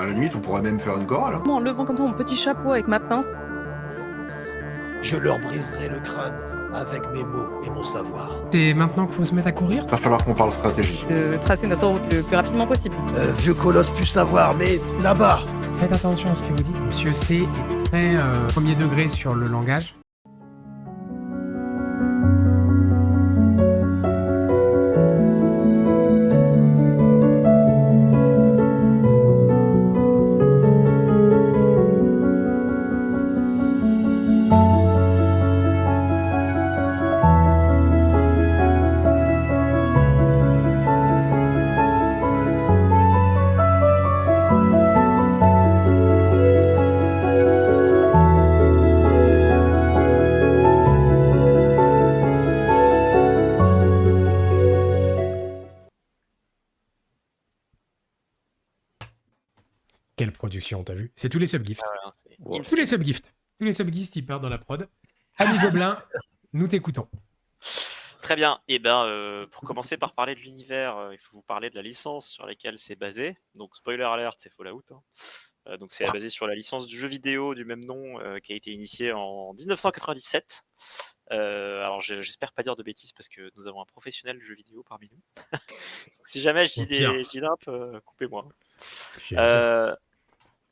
À la limite, on pourrait même faire une chorale. Hein. En levant comme ça mon petit chapeau avec ma pince. Je leur briserai le crâne avec mes mots et mon savoir. C'est maintenant qu'il faut se mettre à courir? Va falloir qu'on parle stratégie. De tracer notre route le plus rapidement possible. Vieux colosse pu savoir, mais là-bas. Faites attention à ce que vous dites. Monsieur C est très premier degré sur le langage. Quelle production, t'as vu? C'est tous les subgifts. Ah ouais, Tous les subgifts. Tous les subgifts, ils partent dans la prod. Ami Gobelin, nous t'écoutons. Très bien. Et ben, pour commencer par parler de l'univers, il faut vous parler de la licence sur laquelle c'est basé. Donc, spoiler alert, c'est Fallout. Hein. Donc, c'est basé sur la licence du jeu vidéo du même nom qui a été initiée en 1997. Alors, j'espère pas dire de bêtises parce que nous avons un professionnel du jeu vidéo parmi nous. Donc, si jamais je dis nimp, coupez-moi.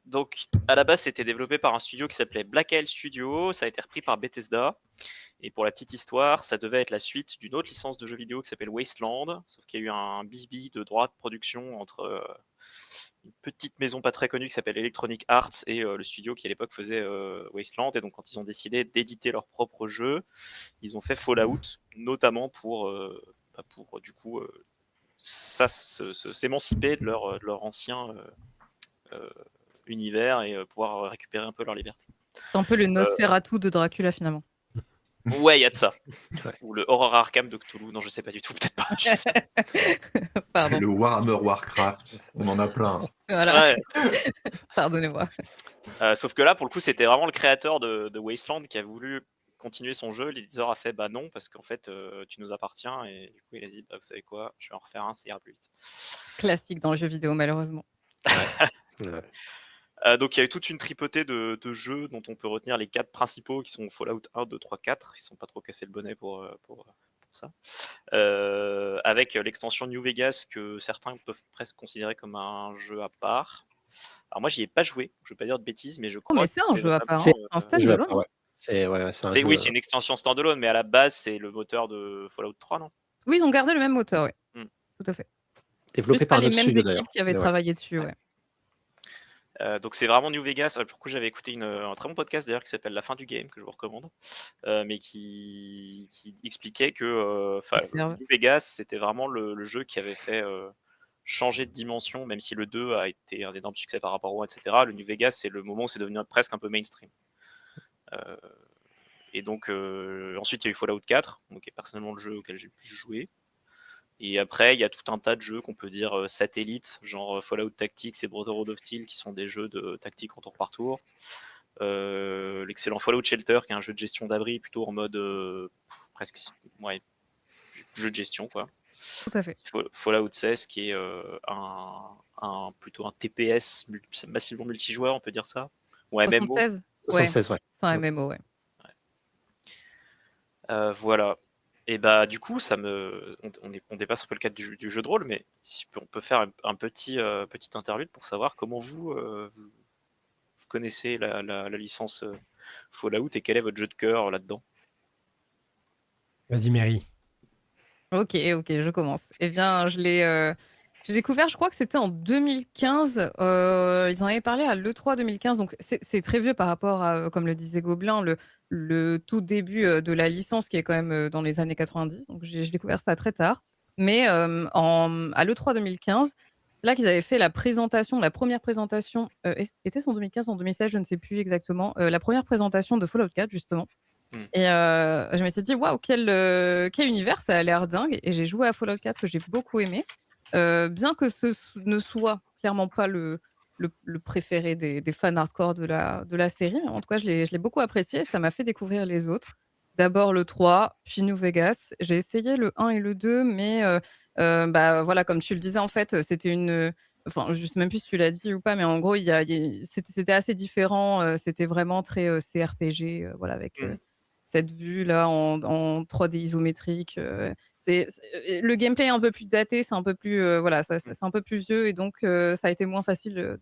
Donc, à la base, c'était développé par un studio qui s'appelait Black Isle Studio. Ça a été repris par Bethesda. Et pour la petite histoire, ça devait être la suite d'une autre licence de jeux vidéo qui s'appelle Wasteland. Sauf qu'il y a eu un bisbille de droits de production entre une petite maison pas très connue qui s'appelle Electronic Arts et le studio qui à l'époque faisait Wasteland. Et donc, quand ils ont décidé d'éditer leur propre jeu, ils ont fait Fallout, notamment pour du coup, s'émanciper de leur ancien univers et pouvoir récupérer un peu leur liberté. C'est un peu le Nosferatu de Dracula finalement. Ouais, il y a de ça. Ou le Horror Arkham de Cthulhu. Non, je sais pas du tout, peut-être pas. Je sais. Pardon. Le Warhammer Warcraft, on en a plein. Voilà. Ouais. Pardonnez-moi. Sauf que là, pour le coup, c'était vraiment le créateur de Wasteland qui a voulu continuer son jeu. L'éditeur a fait bah non, parce qu'en fait, tu nous appartiens. Et du coup, il a dit, bah, vous savez quoi, je vais en refaire un, ça ira plus vite. Classique dans le jeu vidéo, malheureusement. Donc il y a eu toute une tripotée de jeux dont on peut retenir les 4 principaux qui sont Fallout 1, 2, 3, 4. Ils ne sont pas trop cassés le bonnet pour ça. Avec l'extension New Vegas que certains peuvent presque considérer comme un jeu à part. Alors moi j'y ai pas joué, je ne veux pas dire de bêtises, mais je crois mais c'est un jeu à part, c'est un standalone. Ouais. C'est c'est une extension standalone, mais à la base c'est le moteur de Fallout 3, non? Oui, ils ont gardé le même moteur, oui. Tout à fait. Développé juste par pas les notre mêmes studio, équipes qui avaient travaillé dessus, ouais. Donc c'est vraiment New Vegas. Pour le coup, j'avais écouté un très bon podcast d'ailleurs qui s'appelle La fin du game, que je vous recommande, mais qui expliquait que New Vegas c'était vraiment le jeu qui avait fait changer de dimension, même si le 2 a été un énorme succès par rapport au 1, etc. Le New Vegas, c'est le moment où c'est devenu presque un peu mainstream. Et donc ensuite il y a eu Fallout 4, donc qui est personnellement le jeu auquel j'ai pu jouer. Et après, il y a tout un tas de jeux qu'on peut dire satellites, genre Fallout Tactics et Brotherhood of Steel, qui sont des jeux de tactique en tour par tour. L'excellent Fallout Shelter, qui est un jeu de gestion d'abri, plutôt en mode presque jeu de gestion, quoi. Tout à fait. Fallout 16, qui est plutôt un TPS massivement multijoueur, on peut dire ça. Ou un MMO. 76, ouais. C'est un MMO, ouais. Voilà. Et bah du coup, on dépasse un peu le cadre du jeu de rôle, mais si on peut faire un petit interlude pour savoir comment vous connaissez la licence Fallout et quel est votre jeu de cœur là-dedans. Vas-y, Mary. Ok, je commence. Eh bien, j'ai découvert, je crois que c'était en 2015. Ils en avaient parlé à l'E3 2015, donc c'est très vieux par rapport à, comme le disait Gobelin, le tout début de la licence qui est quand même dans les années 90. Donc j'ai découvert ça très tard. Mais à l'E3 2015, c'est là qu'ils avaient fait la première présentation. Était-ce en 2015 ou en 2016, je ne sais plus exactement. La première présentation de Fallout 4, justement. Et je m'étais dit, waouh, quel univers, ça a l'air dingue. Et j'ai joué à Fallout 4 que j'ai beaucoup aimé. Bien que ce ne soit clairement pas le préféré des fans hardcore de la série. En tout cas, je l'ai beaucoup apprécié. Ça m'a fait découvrir les autres. D'abord le 3, puis New Vegas. J'ai essayé le 1 et le 2, mais voilà, comme tu le disais, en fait, c'était enfin, je sais même plus si tu l'as dit ou pas, mais en gros, c'était assez différent. C'était vraiment très CRPG, voilà, avec cette vue-là en 3D isométrique. Le gameplay est un peu plus daté, c'est un peu plus, voilà, c'est un peu plus vieux et donc ça a été moins facile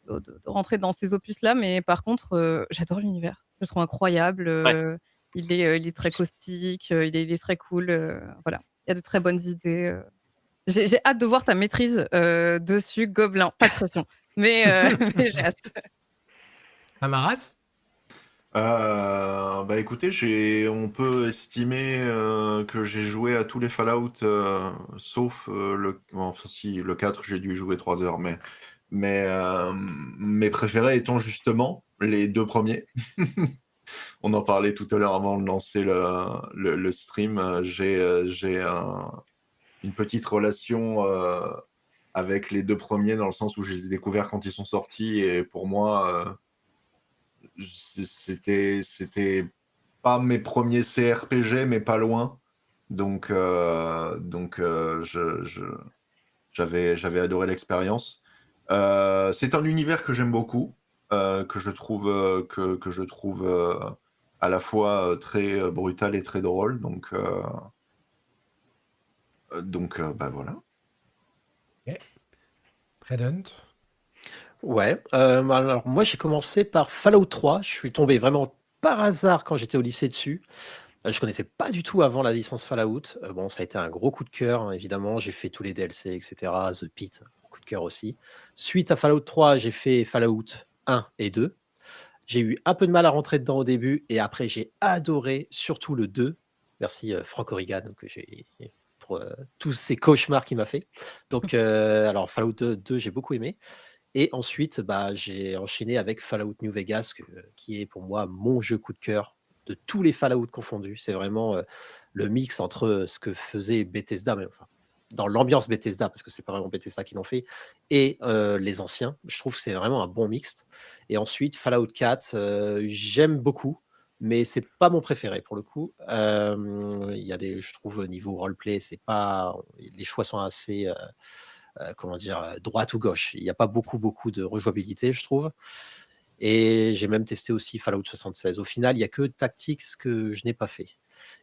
de rentrer dans ces opus-là. Mais par contre, j'adore l'univers. Je le trouve incroyable. Ouais. Il est très caustique, il est très cool. Voilà, il y a de très bonnes idées. J'ai hâte de voir ta maîtrise dessus, Gobelin. Pas de pression, mais, mais j'ai hâte. Amaras? Bah écoutez, on peut estimer que j'ai joué à tous les Fallout, sauf enfin si, le 4, j'ai dû y jouer 3 heures, mais mes préférés étant justement les 2 premiers. On en parlait tout à l'heure avant de lancer le stream. J'ai une petite relation avec les 2 premiers, dans le sens où je les ai découverts quand ils sont sortis, et pour moi, c'était pas mes premiers CRPG, mais pas loin. Donc j'avais adoré l'expérience. C'est un univers que j'aime beaucoup, que je trouve à la fois très brutal et très drôle. Donc bah voilà. Redhunt? Ouais, alors moi j'ai commencé par Fallout 3. Je suis tombé vraiment par hasard quand j'étais au lycée dessus. Je connaissais pas du tout avant la licence Fallout. Bon, ça a été un gros coup de cœur, hein, évidemment. J'ai fait tous les DLC, etc. The Pit, coup de cœur aussi. Suite à Fallout 3, j'ai fait Fallout 1 et 2. J'ai eu un peu de mal à rentrer dedans au début, et après j'ai adoré, surtout le 2. Merci Franck Origa, donc pour tous ces cauchemars qu'il m'a fait. Donc, alors Fallout 2, j'ai beaucoup aimé. Et ensuite, bah, j'ai enchaîné avec Fallout New Vegas, qui est pour moi mon jeu coup de cœur de tous les Fallout confondus. C'est vraiment le mix entre ce que faisait Bethesda, mais enfin, dans l'ambiance Bethesda, parce que c'est pas vraiment Bethesda qui l'ont fait, et les anciens. Je trouve que c'est vraiment un bon mix. Et ensuite, Fallout 4, j'aime beaucoup, mais c'est pas mon préféré pour le coup. Il y a je trouve, au niveau roleplay, c'est pas, les choix sont assez comment dire, droite ou gauche. Il n'y a pas beaucoup de rejouabilité, je trouve. Et j'ai même testé aussi Fallout 76. Au final, il n'y a que Tactics que je n'ai pas fait.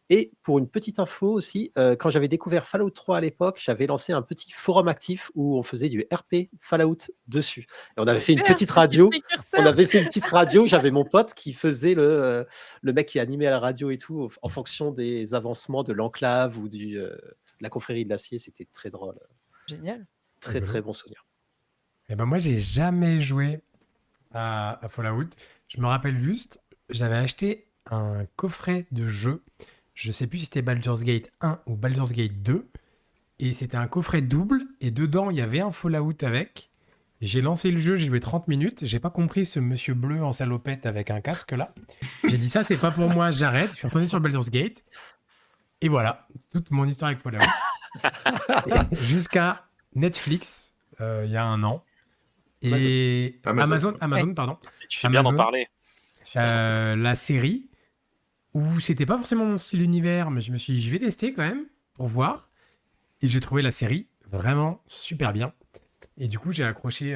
Et pour une petite info aussi, quand j'avais découvert Fallout 3 à l'époque, j'avais lancé un petit forum actif où on faisait du RP Fallout dessus. Et on avait fait une petite radio. On avait fait une petite radio. J'avais mon pote qui faisait le mec qui animait à la radio et tout, en fonction des avancements de l'enclave ou de la confrérie de l'acier. C'était très drôle. Génial. Très, très bon souvenir. Eh ben moi, j'ai jamais joué à Fallout. Je me rappelle juste, j'avais acheté un coffret de jeu. Je sais plus si c'était Baldur's Gate 1 ou Baldur's Gate 2. Et c'était un coffret double. Et dedans, il y avait un Fallout avec. J'ai lancé le jeu, j'ai joué 30 minutes. J'ai pas compris ce monsieur bleu en salopette avec un casque là. J'ai dit ça, c'est pas pour moi, j'arrête. Je suis retourné sur Baldur's Gate. Et voilà, toute mon histoire avec Fallout. Jusqu'à Netflix, il y a un an. Et Amazon, pardon. Tu fais bien d'en parler. La série, où c'était pas forcément mon style d'univers, mais je me suis dit, je vais tester quand même, pour voir. Et j'ai trouvé la série vraiment super bien. Et du coup, j'ai accroché,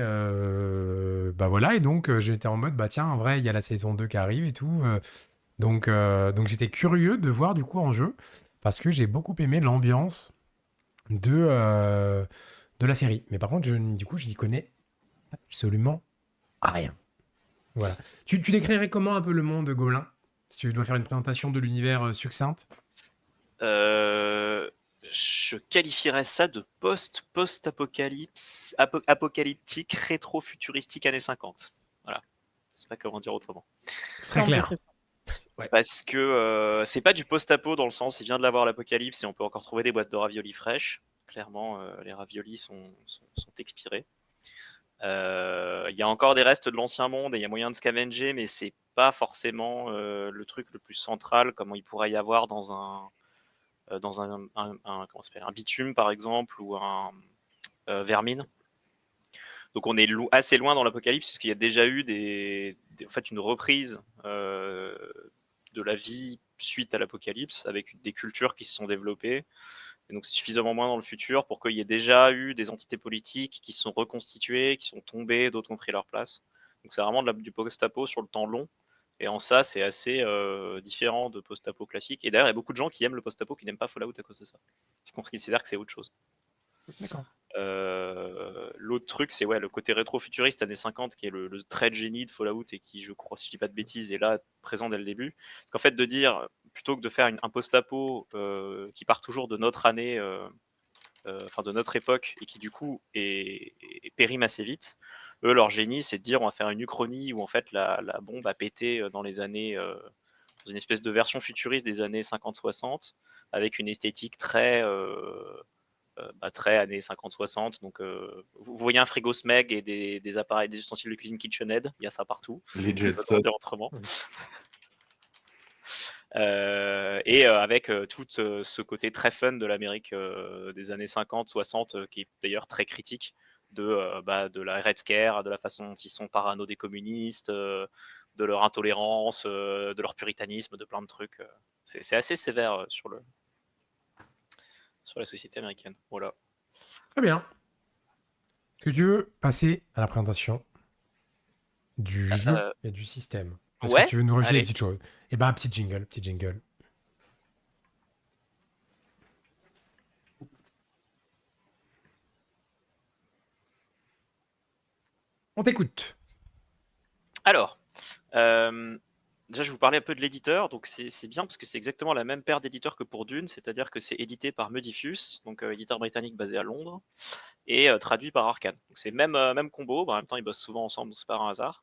bah voilà, et donc j'étais en mode, bah tiens, en vrai, il y a la saison 2 qui arrive et tout. Donc j'étais curieux de voir du coup en jeu, parce que j'ai beaucoup aimé l'ambiance de la série. Mais par contre, du coup, je n'y connais absolument rien. Voilà. Tu décrirais comment un peu le monde Gobelin, si tu dois faire une présentation de l'univers succincte? Je qualifierais ça de apocalyptique, rétro-futuristique années 50. Voilà. Je sais pas comment dire autrement. Très clair. Ouais. Parce que c'est pas du post-apo dans le sens, il vient de l'avoir l'apocalypse et on peut encore trouver des boîtes de raviolis fraîches. Clairement, les raviolis sont expirés. Il y a encore des restes de l'ancien monde et il y a moyen de scavenger, mais c'est pas forcément le truc le plus central, comme il pourrait y avoir dans un comment s'appelle, un bitume par exemple, ou un vermine. Donc on est assez loin dans l'apocalypse, puisqu'il y a déjà eu en fait une reprise de la vie suite à l'apocalypse, avec des cultures qui se sont développées, Et donc c'est suffisamment moins dans le futur pour qu'il y ait déjà eu des entités politiques qui se sont reconstituées, qui sont tombées, d'autres ont pris leur place. Donc c'est vraiment du post-apo sur le temps long. Et en ça, c'est assez différent de post-apo classique. Et d'ailleurs, il y a beaucoup de gens qui aiment le post-apo qui n'aiment pas Fallout à cause de ça. Ils considèrent que c'est autre chose. D'accord. L'autre truc, c'est le côté rétro-futuriste années 50 qui est le trait de génie de Fallout et qui, je crois, si je dis pas de bêtises, est là présent dès le début. Parce qu'en fait, de dire, plutôt que de faire un post-apo qui part toujours de notre année, enfin de notre époque, et qui du coup périme assez vite, eux, leur génie, c'est de dire on va faire une uchronie où en fait la bombe a pété dans les années, dans une espèce de version futuriste des années 50-60, avec une esthétique très très années 50-60. Donc, vous voyez un frigo Smeg et des appareils, des ustensiles de cuisine KitchenAid, il y a ça partout. Les Je peux pas Jetsons. dire autrement. Et avec tout ce côté très fun de l'Amérique des années 50-60, qui est d'ailleurs très critique de la Red Scare, de la façon dont ils sont parano des communistes, de leur intolérance, de leur puritanisme, de plein de trucs. C'est assez sévère sur la société américaine. Voilà. Très bien. Est-ce que tu veux passer à la présentation du jeu et du système? Est-ce Ouais, que tu veux nous rajouter des allez. petites choses? Eh ben, petit jingle. On t'écoute. Alors, déjà, je vais vous parler un peu de l'éditeur. Donc, c'est bien parce que c'est exactement la même paire d'éditeurs que pour Dune, c'est-à-dire que c'est édité par Modiphius, donc éditeur britannique basé à Londres, et traduit par Arkane. Donc, c'est même combo. En même temps, ils bossent souvent ensemble, donc c'est pas un hasard.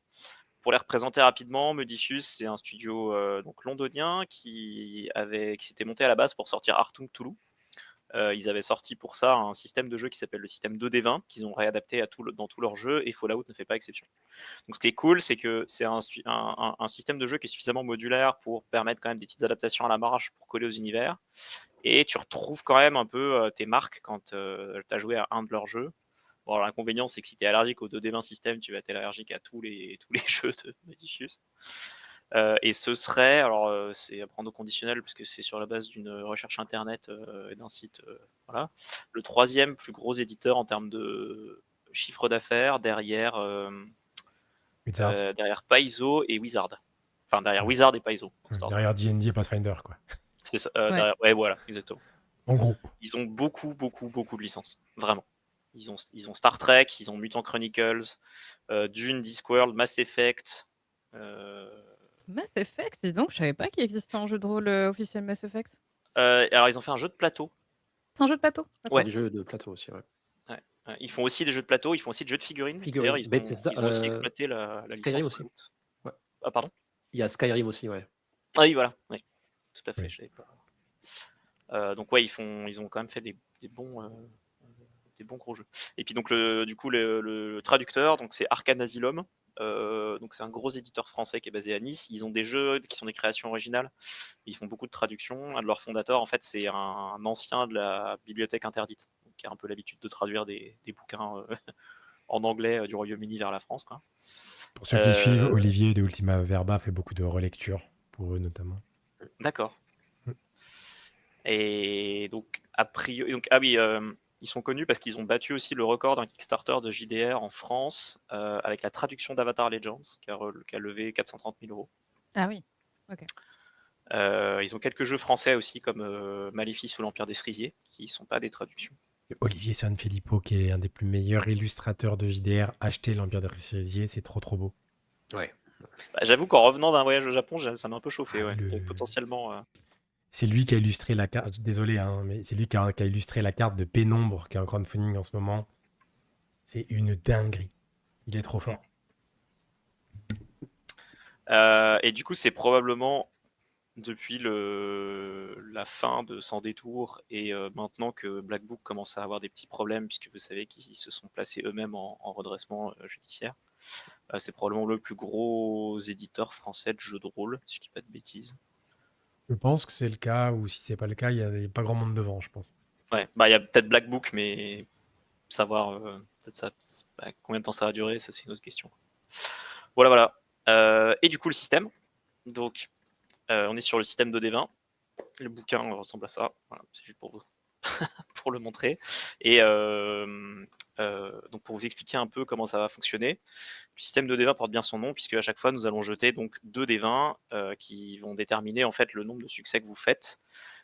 Pour les représenter rapidement, Modiphius, c'est un studio donc londonien qui s'était monté à la base pour sortir Artung Toulouse. Ils avaient sorti pour ça un système de jeu qui s'appelle le système 2D20, qu'ils ont réadapté dans tous leurs jeux, et Fallout ne fait pas exception. Donc ce qui est cool, c'est que c'est un système de jeu qui est suffisamment modulaire pour permettre quand même des petites adaptations à la marge pour coller aux univers, et tu retrouves quand même un peu tes marques quand tu as joué à un de leurs jeux. Bon, l'inconvénient, c'est que si tu es allergique au 2D20 système, tu vas être allergique à tous les jeux de Modiphius. Et ce serait, alors c'est à prendre au conditionnel parce que c'est sur la base d'une recherche internet et d'un site, voilà, le 3e plus gros éditeur en termes de chiffre d'affaires derrière Wizard. derrière Paizo et Wizard. Enfin, derrière Wizard et Paizo. Derrière D&D et Pathfinder, quoi. C'est ça, Ouais. ouais, voilà, exactement. En gros. Ils ont beaucoup de licences, vraiment. Ils ont Star Trek, ils ont Mutant Chronicles, Dune, Discworld, Mass Effect. Mass Effect, dis donc, je savais pas qu'il existait un jeu de rôle officiel Mass Effect. Alors, ils ont fait un jeu de plateau. C'est un jeu de plateau. Ouais. Des jeux de plateau aussi, ouais. Ils font aussi des jeux de plateau, ils font aussi des jeux de figurines. Figurines. D'ailleurs, ils Bethesda, ont aussi exploité la Skyrim licence aussi. Fallout. Ouais. Ah, pardon. Il y a Skyrim aussi, ouais. Ah oui, voilà. Oui. Tout à fait. Oui. Je savais pas. Donc ouais, ils ont quand même fait des bons gros jeux. Et puis donc du coup le traducteur, donc c'est Arkane Asylum. Donc c'est un gros éditeur français qui est basé à Nice. Ils ont des jeux qui sont des créations originales. Ils font beaucoup de traductions. Un de leurs fondateurs, en fait, c'est un ancien de la bibliothèque interdite, donc, qui a un peu l'habitude de traduire des bouquins en anglais du Royaume-Uni vers la France, quoi. Pour ceux qui suivent, Olivier de Ultima Verba fait beaucoup de relectures, pour eux notamment. D'accord. Mm. Et donc, a priori, ah oui, ils sont connus parce qu'ils ont battu aussi le record d'un Kickstarter de JDR en France avec la traduction d'Avatar Legends, qui a levé 430 000 euros. Ah oui. Ok. Ils ont quelques jeux français aussi, comme Maléfice ou l'Empire des Cerisiers, qui ne sont pas des traductions. Olivier Sanfilippo, qui est un des plus meilleurs illustrateurs de JDR, acheter l'Empire des Cerisiers, c'est trop beau. Ouais. Bah, j'avoue qu'en revenant d'un voyage au Japon, ça m'a un peu chauffé. Ah, Ouais. Donc, potentiellement. C'est lui qui a illustré la carte. Désolé, hein, mais c'est lui qui a illustré la carte de Pénombre, qui est en crowdfunding en ce moment. C'est une dinguerie. Il est trop fort. Et du coup, c'est probablement depuis la fin de Sans Détour et maintenant que Black Book commence à avoir des petits problèmes, puisque vous savez qu'ils se sont placés eux-mêmes en redressement judiciaire. C'est probablement le plus gros éditeur français de jeux de rôle, si je dis pas de bêtises. Je pense que c'est le cas, ou si c'est pas le cas, il n'y a pas grand monde devant, je pense. Ouais, bah il y a peut-être Black Book, mais savoir peut-être ça, combien de temps ça va durer, ça c'est une autre question. Voilà. Et du coup, le système. Donc, on est sur le système 2D20. Le bouquin ressemble à ça. Voilà, c'est juste pour vous pour le montrer. Et donc pour vous expliquer un peu comment ça va fonctionner, le système de D20 porte bien son nom, puisque à chaque fois nous allons jeter donc 2 D20 qui vont déterminer en fait le nombre de succès que vous faites.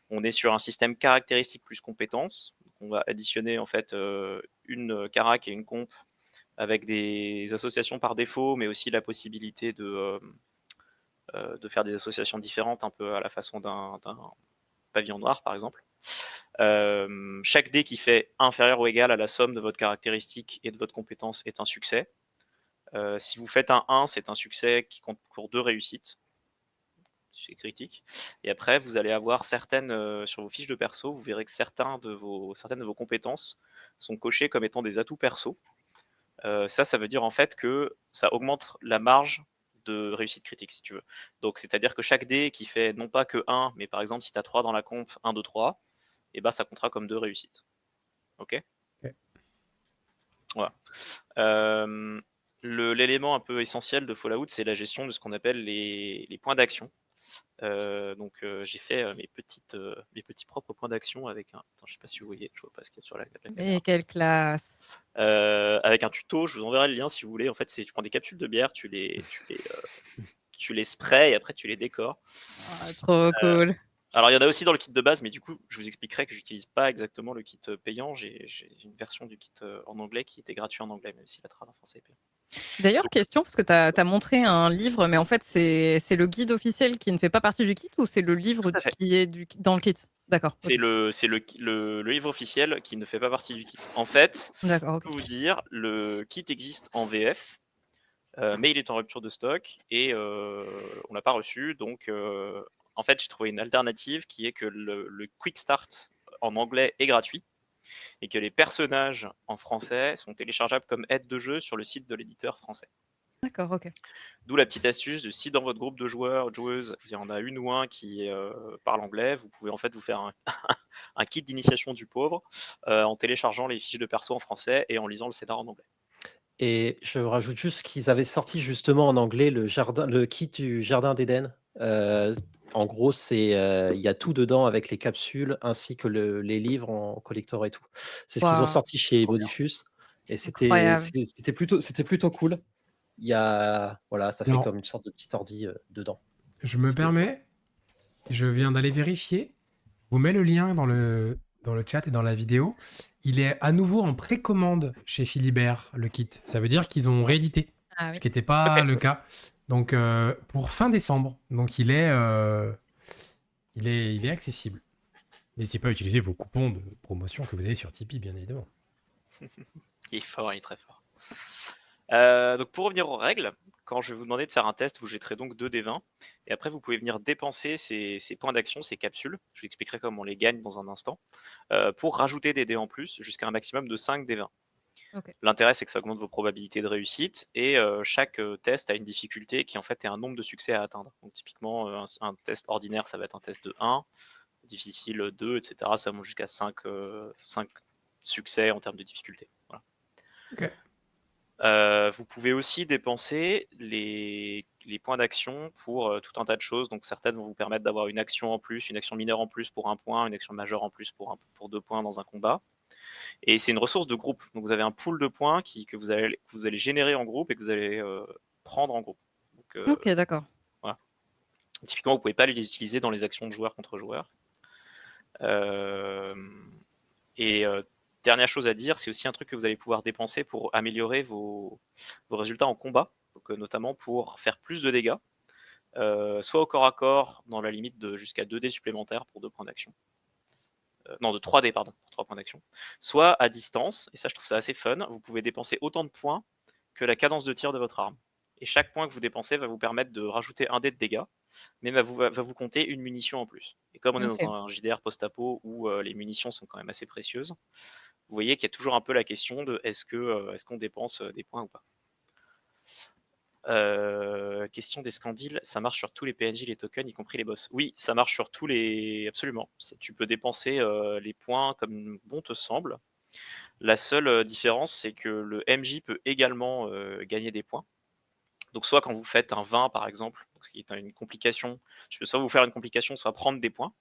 On est sur un système caractéristique plus compétences. On va additionner en fait une carac et une comp avec des associations par défaut, mais aussi la possibilité de faire des associations différentes, un peu à la façon d'un pavillon noir par exemple. Chaque dé qui fait inférieur ou égal à la somme de votre caractéristique et de votre compétence est un succès. Si vous faites un 1, c'est un succès qui compte pour 2 réussites. C'est critique. Et après, vous allez avoir certaines, sur vos fiches de perso, vous verrez que certaines de vos compétences sont cochées comme étant des atouts perso. Ça veut dire en fait que ça augmente la marge de réussite critique, si tu veux. Donc, c'est-à-dire que chaque dé qui fait non pas que 1, mais par exemple, si tu as 3 dans la comp, 1, 2, 3, et bah, ça comptera comme 2 réussites. Ok. Ok. Voilà. L'élément un peu essentiel de Fallout, c'est la gestion de ce qu'on appelle les points d'action. Donc j'ai fait mes petits propres points d'action avec un... Attends, je sais pas si vous voyez, je vois pas ce qu'il y a sur la caméra. Mais quelle classe! Avec un tuto, je vous enverrai le lien si vous voulez. En fait, tu prends des capsules de bière, tu les sprays et après tu les décores. Ah, trop cool. Alors il y en a aussi dans le kit de base, mais du coup je vous expliquerai que j'utilise pas exactement le kit payant. J'ai une version du kit en anglais qui était gratuit en anglais, même si la trad en français est payant. D'ailleurs, question, parce que tu as montré un livre, mais en fait, c'est le guide officiel qui ne fait pas partie du kit ou c'est le livre Tout à fait. qui est dans le kit? D'accord. C'est ok. le livre officiel qui ne fait pas partie du kit. En fait, D'accord, je ok. peux vous dire, le kit existe en VF, mais il est en rupture de stock et on l'a pas reçu. Donc, en fait, j'ai trouvé une alternative qui est que le Quick Start en anglais est gratuit et que les personnages en français sont téléchargeables comme aide de jeu sur le site de l'éditeur français. D'accord, ok. D'où la petite astuce de si dans votre groupe de joueurs ou de joueuses, il y en a une ou un qui parle anglais, vous pouvez en fait vous faire un kit d'initiation du pauvre en téléchargeant les fiches de perso en français et en lisant le scénar en anglais. Et je rajoute juste qu'ils avaient sorti justement en anglais le kit du Jardin d'Éden. En gros, il y a tout dedans avec les capsules ainsi que les livres en collector et tout. C'est ce qu'ils ont Waouh, sorti chez Trop bien. Modifus et incroyable. c'était plutôt cool. Voilà, ça fait Alors, comme une sorte de petit ordi dedans. je me C'était- permets, je viens d'aller vérifier. Je vous mets le lien dans le chat et dans la vidéo. Il est à nouveau en précommande chez Philibert, le kit. Ça veut dire qu'ils ont réédité, Ah ce oui. qui n'était pas Ok. le cas. Donc, pour fin décembre. Donc, il est accessible. N'hésitez pas à utiliser vos coupons de promotion que vous avez sur Tipeee, bien évidemment. Il est fort, il est très fort. Donc pour revenir aux règles, quand je vais vous demander de faire un test, vous jetterez donc 2 D20 et après vous pouvez venir dépenser ces points d'action, ces capsules. Je vous expliquerai comment on les gagne dans un instant, pour rajouter des dés en plus jusqu'à un maximum de 5 D20. Ok. L'intérêt, c'est que ça augmente vos probabilités de réussite et chaque test a une difficulté qui en fait est un nombre de succès à atteindre. Donc typiquement, un test ordinaire, ça va être un test de 1, difficile 2, etc. Ça monte jusqu'à 5 succès en termes de difficulté. Voilà. Ok. Vous pouvez aussi dépenser les points d'action pour tout un tas de choses. Donc certaines vont vous permettre d'avoir une action en plus, une action mineure en plus pour 1 point, une action majeure en plus pour 2 points dans un combat. Et c'est une ressource de groupe. Donc vous avez un pool de points que vous allez générer en groupe et que vous allez prendre en groupe. Donc, Ok, d'accord. voilà. Typiquement, vous ne pouvez pas les utiliser dans les actions de joueur contre joueur. Dernière chose à dire, c'est aussi un truc que vous allez pouvoir dépenser pour améliorer vos résultats en combat, donc, notamment pour faire plus de dégâts, soit au corps à corps, dans la limite de jusqu'à 2 dés supplémentaires pour 2 points d'action. Non, de 3 dés, pardon, pour 3 points d'action. Soit à distance, et ça je trouve ça assez fun, vous pouvez dépenser autant de points que la cadence de tir de votre arme. Et chaque point que vous dépensez va vous permettre de rajouter 1 dé de dégâts, mais va vous compter une munition en plus. Et comme on est Ok. dans un JDR post-apo où les munitions sont quand même assez précieuses, vous voyez qu'il y a toujours un peu la question de est-ce qu'on dépense des points ou pas. Question des scandiles, ça marche sur tous les PNJ, les tokens, y compris les boss. Oui, ça marche sur tous les... Absolument. Tu peux dépenser les points comme bon te semble. La seule différence, c'est que le MJ peut également gagner des points. Donc soit quand vous faites un 20 par exemple, ce qui est une complication, je peux soit vous faire une complication, soit prendre des points.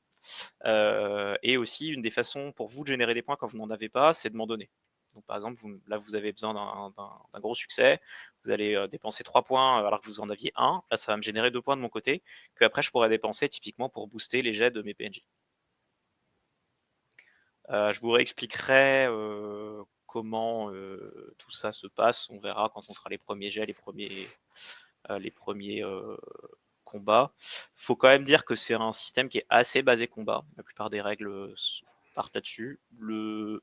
Et aussi, une des façons pour vous de générer des points quand vous n'en avez pas, c'est de m'en donner. Donc, par exemple, là, vous avez besoin d'un gros succès. Vous allez dépenser 3 points alors que vous en aviez 1. Là, ça va me générer 2 points de mon côté que après je pourrais dépenser typiquement pour booster les jets de mes PNJ. Je vous réexpliquerai comment tout ça se passe. On verra quand on fera les premiers jets, les premiers combats. Il faut quand même dire que c'est un système qui est assez basé combat. La plupart des règles partent là-dessus. Le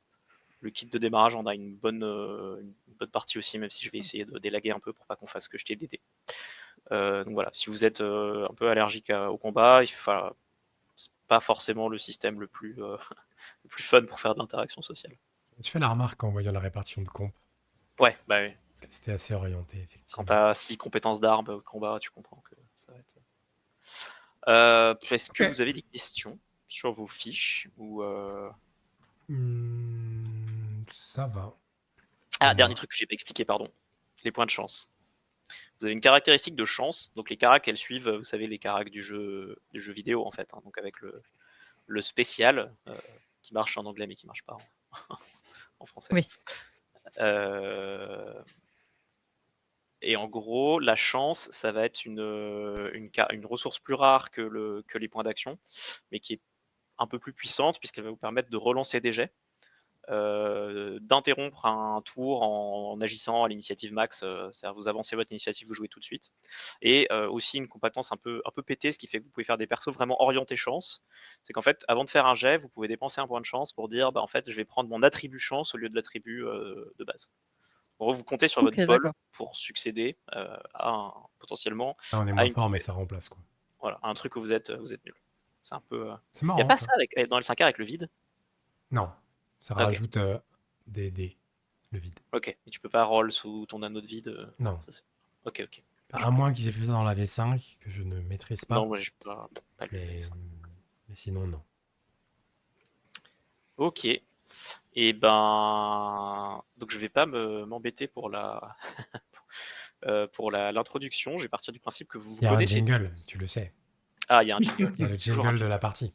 kit de démarrage en a une bonne partie aussi, même si je vais essayer de délaguer un peu pour pas qu'on fasse que jeter des dés. Donc voilà, si vous êtes un peu allergique au combat, c'est pas forcément le système le plus fun pour faire de l'interaction sociale. Tu fais la remarque en voyant la répartition de comp. Ouais, bah oui. C'était assez orienté, Quand effectivement. t'as 6 compétences d'armes au combat, tu comprends que ça va être. Est-ce que Ok. vous avez des questions sur vos fiches ou Ça va. Ah, Pour dernier moi. truc que j'ai pas expliqué, pardon. Les points de chance. Vous avez une caractéristique de chance, donc les caracs, elles suivent, vous savez, les caracs du jeu vidéo en fait, hein, donc avec le spécial qui marche en anglais mais qui marche pas en français. Oui. Et en gros, la chance, ça va être une ressource plus rare que les points d'action, mais qui est un peu plus puissante puisqu'elle va vous permettre de relancer des jets. D'interrompre un tour en agissant à l'initiative max, c'est-à-dire vous avancez votre initiative, vous jouez tout de suite. Et aussi une compétence un peu pétée, ce qui fait que vous pouvez faire des persos vraiment orientés chance. C'est qu'en fait, avant de faire un jet, vous pouvez dépenser un point de chance pour dire, en fait, je vais prendre mon attribut chance au lieu de l'attribut de base. En gros, vous comptez sur Ok, votre bol d'accord. pour succéder potentiellement Là, on est à moins une fort, mais ça remplace, quoi. voilà, à un truc où vous êtes nul. C'est un peu. C'est Il n'y a marrant, pas ça. ça dans L5R avec le vide? Non. Ça Ok. rajoute des dés, le vide. Ok. Et tu peux pas roll sous ton anneau de vide Non. ça, ok. À moins qu'ils aient fait ça dans la V5, que je ne maîtrise pas. Non, moi, je pas lu Mais, ça. mais sinon, non. Ok. Et ben, donc je vais pas m'embêter pour l'introduction. Je vais partir du principe que vous Il y a un connaissez. jingle, tu le sais. Ah, il y a un jingle. Il y a le Toujours un jingle de la partie.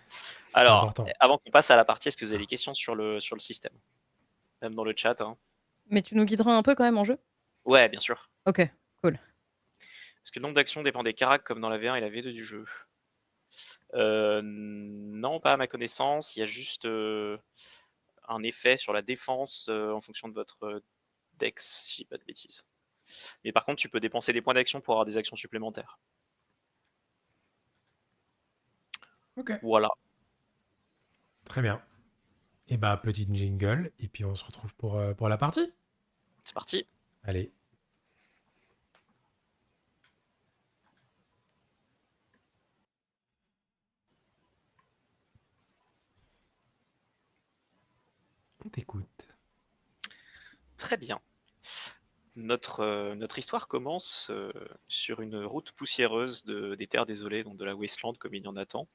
C'est Alors, important. avant qu'on passe à la partie, est-ce que vous avez des questions sur le système? Même dans le chat. Hein. Mais tu nous guideras un peu quand même en jeu? Ouais, bien sûr. Ok, cool. Est-ce que le nombre d'actions dépend des caracs comme dans la V1 et la V2 du jeu? Non, pas à ma connaissance. Il y a juste un effet sur la défense en fonction de votre dex, si je dis pas de bêtises. Mais par contre, tu peux dépenser des points d'action pour avoir des actions supplémentaires. Ok. Voilà. Très bien. Et bah, petite jingle, et puis on se retrouve pour la partie. C'est parti. Allez. On t'écoute. Très bien. Notre histoire commence sur une route poussiéreuse des terres désolées, donc de la Wasteland, comme il y en a tant.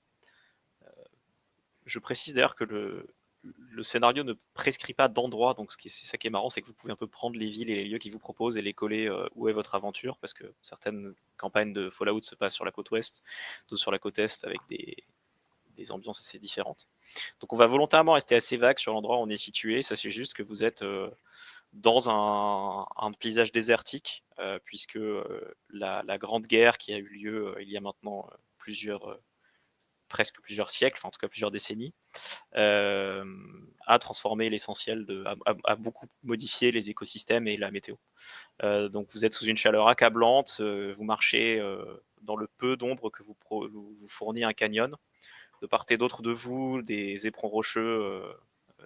Je précise d'ailleurs que le scénario ne prescrit pas d'endroit, donc c'est ça qui est marrant, c'est que vous pouvez un peu prendre les villes et les lieux qu'ils vous proposent et les coller où est votre aventure, parce que certaines campagnes de Fallout se passent sur la côte ouest, d'autres sur la côte est, avec des ambiances assez différentes. Donc on va volontairement rester assez vague sur l'endroit où on est situé, ça c'est juste que vous êtes dans un paysage désertique, puisque la Grande Guerre qui a eu lieu il y a maintenant presque plusieurs siècles, enfin en tout cas plusieurs décennies, a transformé l'essentiel, a beaucoup modifié les écosystèmes et la météo. Donc vous êtes sous une chaleur accablante, vous marchez dans le peu d'ombre que vous fournit un canyon. De part et d'autre de vous, des éperons rocheux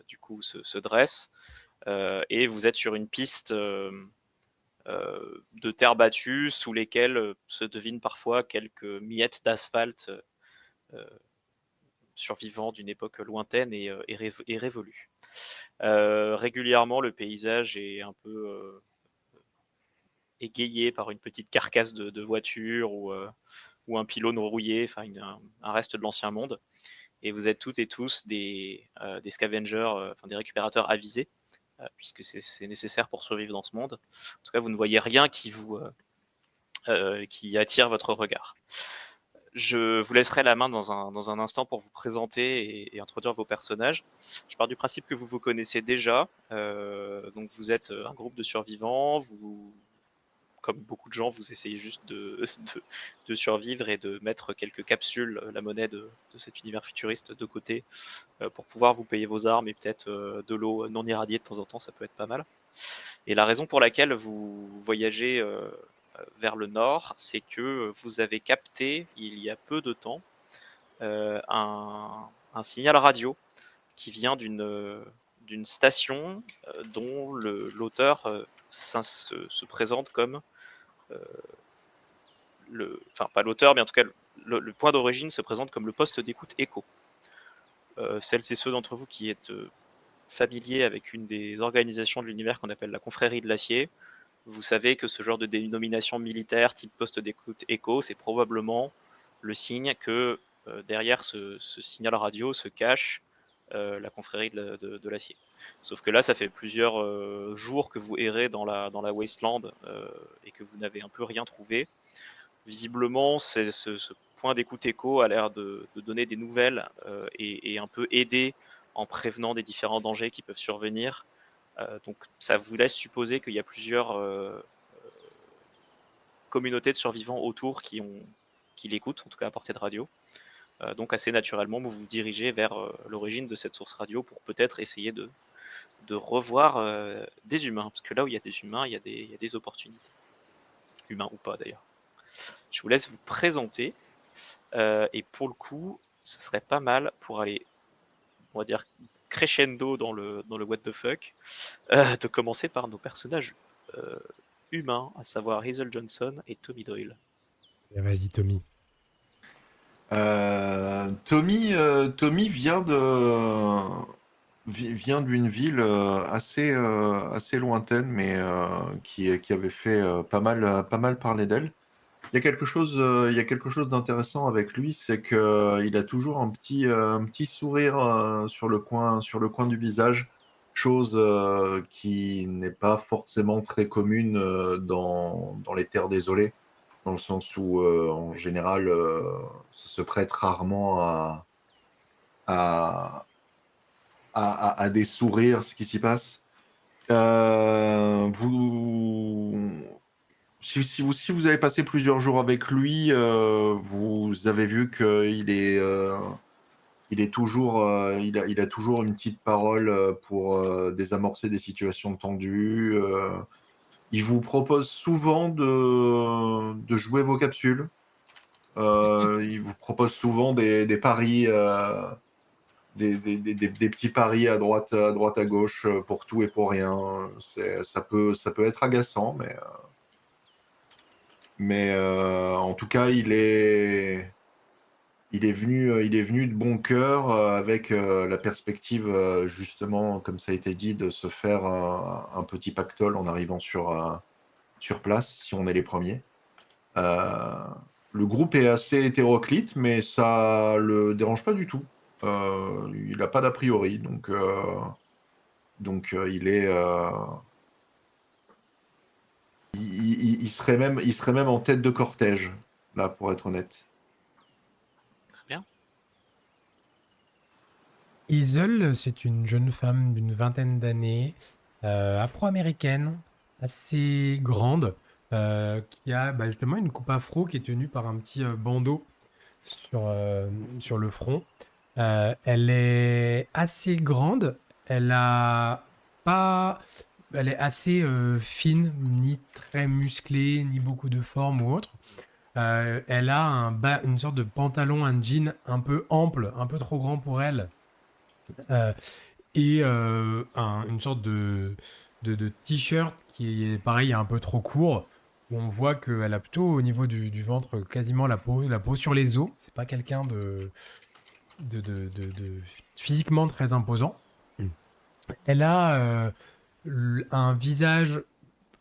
du coup se dressent, et vous êtes sur une piste de terre battue sous lesquelles se devinent parfois quelques miettes d'asphalte survivant d'une époque lointaine et révolue. Régulièrement, le paysage est un peu égayé par une petite carcasse de voiture ou un pylône rouillé, enfin un reste de l'ancien monde. Et vous êtes toutes et tous des scavengers, des récupérateurs avisés, puisque c'est nécessaire pour survivre dans ce monde. En tout cas, vous ne voyez rien qui attire votre regard. Je vous laisserai la main dans un instant pour vous présenter et introduire vos personnages. Je pars du principe que vous vous connaissez déjà. Donc vous êtes un groupe de survivants. Vous, comme beaucoup de gens, vous essayez juste de survivre et de mettre quelques capsules, la monnaie de cet univers futuriste de côté, pour pouvoir vous payer vos armes et peut-être de l'eau non irradiée de temps en temps, ça peut être pas mal. Et la raison pour laquelle vous voyagez vers le nord, c'est que vous avez capté, il y a peu de temps, un signal radio qui vient d'une station dont l'auteur se présente comme enfin pas l'auteur, mais en tout cas le point d'origine se présente comme le poste d'écoute Echo. Celles et ceux d'entre vous qui êtes familiers avec une des organisations de l'univers qu'on appelle la Confrérie de l'Acier, vous savez que ce genre de dénomination militaire type poste d'écoute Echo, c'est probablement le signe que derrière ce signal radio se cache la Confrérie de l'Acier. Sauf que là, ça fait plusieurs jours que vous errez dans la Wasteland et que vous n'avez un peu rien trouvé. Visiblement, ce point d'écoute Echo a l'air de donner des nouvelles et un peu aider en prévenant des différents dangers qui peuvent survenir. Donc ça vous laisse supposer qu'il y a plusieurs communautés de survivants autour qui l'écoutent, en tout cas à portée de radio. Donc assez naturellement, vous vous dirigez vers l'origine de cette source radio pour peut-être essayer de revoir des humains. Parce que là où il y a des humains, il y a des opportunités. Humains ou pas d'ailleurs. Je vous laisse vous présenter. Et pour le coup, ce serait pas mal pour aller, on va dire, crescendo dans le what the fuck, de commencer par nos personnages humains, à savoir Hazel Johnson et Tommy Doyle. Vas-y, Tommy. Tommy vient d'une ville assez lointaine, mais qui avait fait pas mal parler d'elle. Il y a quelque chose d'intéressant avec lui, c'est que il a toujours un petit sourire sur le coin du visage, chose qui n'est pas forcément très commune dans les terres désolées, dans le sens où en général ça se prête rarement à, à des sourires, ce qui s'y passe. Si vous avez passé plusieurs jours avec lui, vous avez vu qu'il il est toujours, il a toujours une petite parole pour désamorcer des situations tendues. Il vous propose souvent de jouer vos capsules. Il vous propose souvent des paris, des petits paris à droite, à gauche, pour tout et pour rien. Ça peut être agaçant, mais en tout cas, il est venu de bon cœur avec la perspective, justement, comme ça a été dit, de se faire un petit pactole en arrivant sur place, si on est les premiers. Le groupe est assez hétéroclite, mais ça le dérange pas du tout. Il n'a pas d'a priori, donc il serait même en tête de cortège, là, pour être honnête. Très bien. Hazel, c'est une jeune femme d'une vingtaine d'années, afro-américaine, assez grande, qui a justement une coupe afro qui est tenue par un petit bandeau sur le front. Elle est assez grande, elle a pas, elle est assez fine, ni très musclée, ni beaucoup de forme ou autre. Elle a une sorte de pantalon, un jean un peu ample, un peu trop grand pour elle, euh, et une sorte de t-shirt qui est pareil, un peu trop court, où on voit qu'elle a plutôt au niveau du ventre quasiment la peau sur les os. C'est pas quelqu'un de physiquement très imposant. Elle a un visage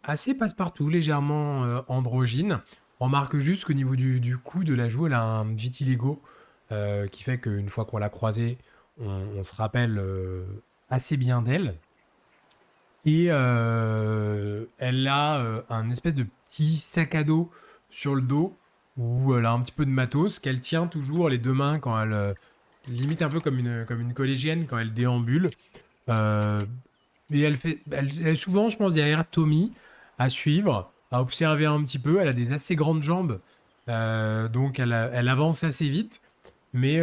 assez passe-partout, légèrement androgyne. On remarque juste qu'au niveau du cou, de la joue, elle a un vitiligo qui fait qu'une fois qu'on l'a croisée, on se rappelle assez bien d'elle. Et elle a un espèce de petit sac à dos sur le dos où elle a un petit peu de matos, qu'elle tient toujours les deux mains quand elle, limite un peu comme une collégienne quand elle déambule. Euh, et elle est souvent, je pense, derrière Tommy à suivre, à observer un petit peu. Elle a des assez grandes jambes, donc elle avance assez vite, mais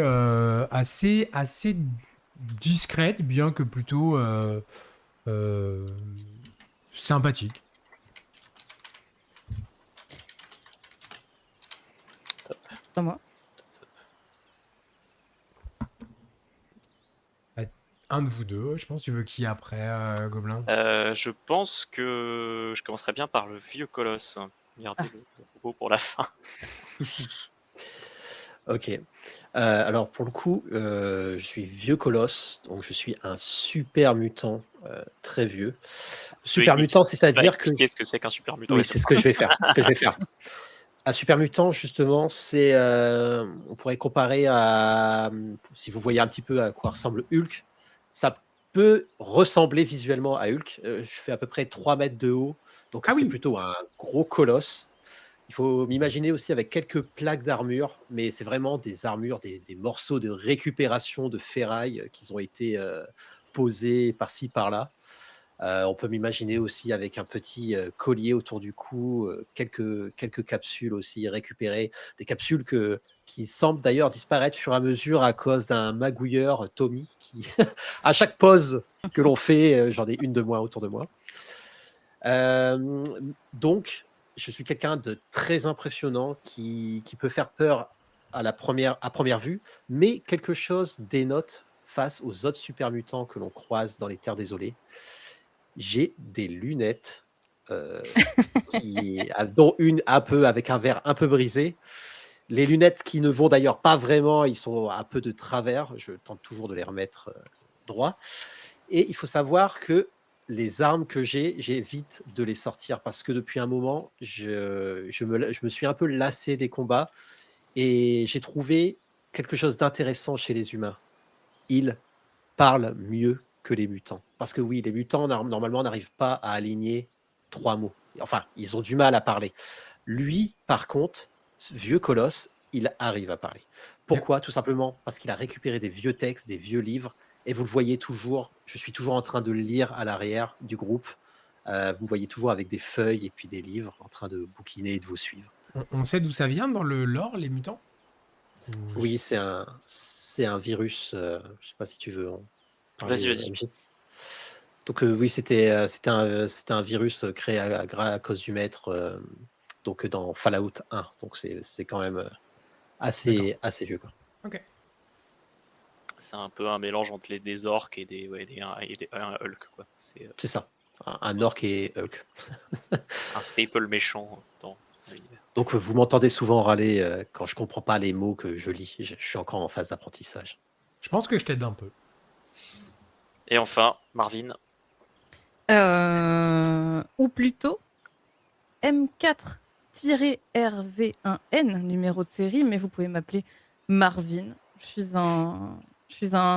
assez discrète, bien que plutôt euh, sympathique. C'est à moi. Un de vous deux, je pense. Tu veux qui après, Gobelin? Je pense que je commencerai bien par le vieux colosse. Gardez le robot pour la fin. Ok. Alors pour le coup, je suis vieux colosse, donc je suis un super mutant très vieux. Super mutant, c'est-à-dire que Qu'est-ce que c'est qu'un super mutant? oui, c'est ce que je vais faire. Un super mutant, justement, c'est on pourrait comparer à si vous voyez un petit peu à quoi ressemble Hulk, ça peut ressembler visuellement à Hulk. Je fais à peu près 3 mètres de haut, donc Ah c'est oui. plutôt un gros colosse. Il faut m'imaginer aussi avec quelques plaques d'armure, mais c'est vraiment des armures, des morceaux de récupération de ferraille qui ont été posés par-ci, par-là. On peut m'imaginer aussi avec un petit collier autour du cou, quelques capsules aussi récupérées, des capsules qui semblent d'ailleurs disparaître au fur et à mesure à cause d'un magouilleur, Tommy, qui, à chaque pause que l'on fait, j'en ai une de moins autour de moi. Donc, je suis quelqu'un de très impressionnant qui peut faire peur à première vue, mais quelque chose dénote face aux autres super mutants que l'on croise dans les terres désolées. J'ai des lunettes dont une un peu avec un verre un peu brisé. Les lunettes qui ne vont d'ailleurs pas vraiment, ils sont un peu de travers. Je tente toujours de les remettre droit. Et il faut savoir que les armes que j'évite de les sortir parce que depuis un moment, je me suis un peu lassé des combats et j'ai trouvé quelque chose d'intéressant chez les humains. Ils parlent mieux que les mutants. Parce que oui, les mutants, normalement, n'arrivent pas à aligner 3 mots. Enfin, ils ont du mal à parler. Lui, par contre, ce vieux colosse, il arrive à parler. Pourquoi? Tout simplement parce qu'il a récupéré des vieux textes, des vieux livres, et vous le voyez toujours, je suis toujours en train de le lire à l'arrière du groupe. Vous me voyez toujours avec des feuilles et puis des livres en train de bouquiner et de vous suivre. On sait d'où ça vient dans le lore, les mutants? Oui, c'est un virus. Je ne sais pas si tu veux en parler, Vas-y. MJ. Donc oui, c'était un virus créé à cause du maître, donc dans Fallout 1. Donc c'est quand même assez vieux, quoi. Ok. C'est un peu un mélange entre des orques et un Hulk, quoi. C'est C'est ça. Un orc et Hulk. un staple méchant dans l'univers. Donc vous m'entendez souvent râler quand je comprends pas les mots que je lis. Je suis encore en phase d'apprentissage. Je pense que je t'aide un peu. Et enfin, Marvin. Ou plutôt M4-RV1N, numéro de série, mais vous pouvez m'appeler Marvin. Je suis un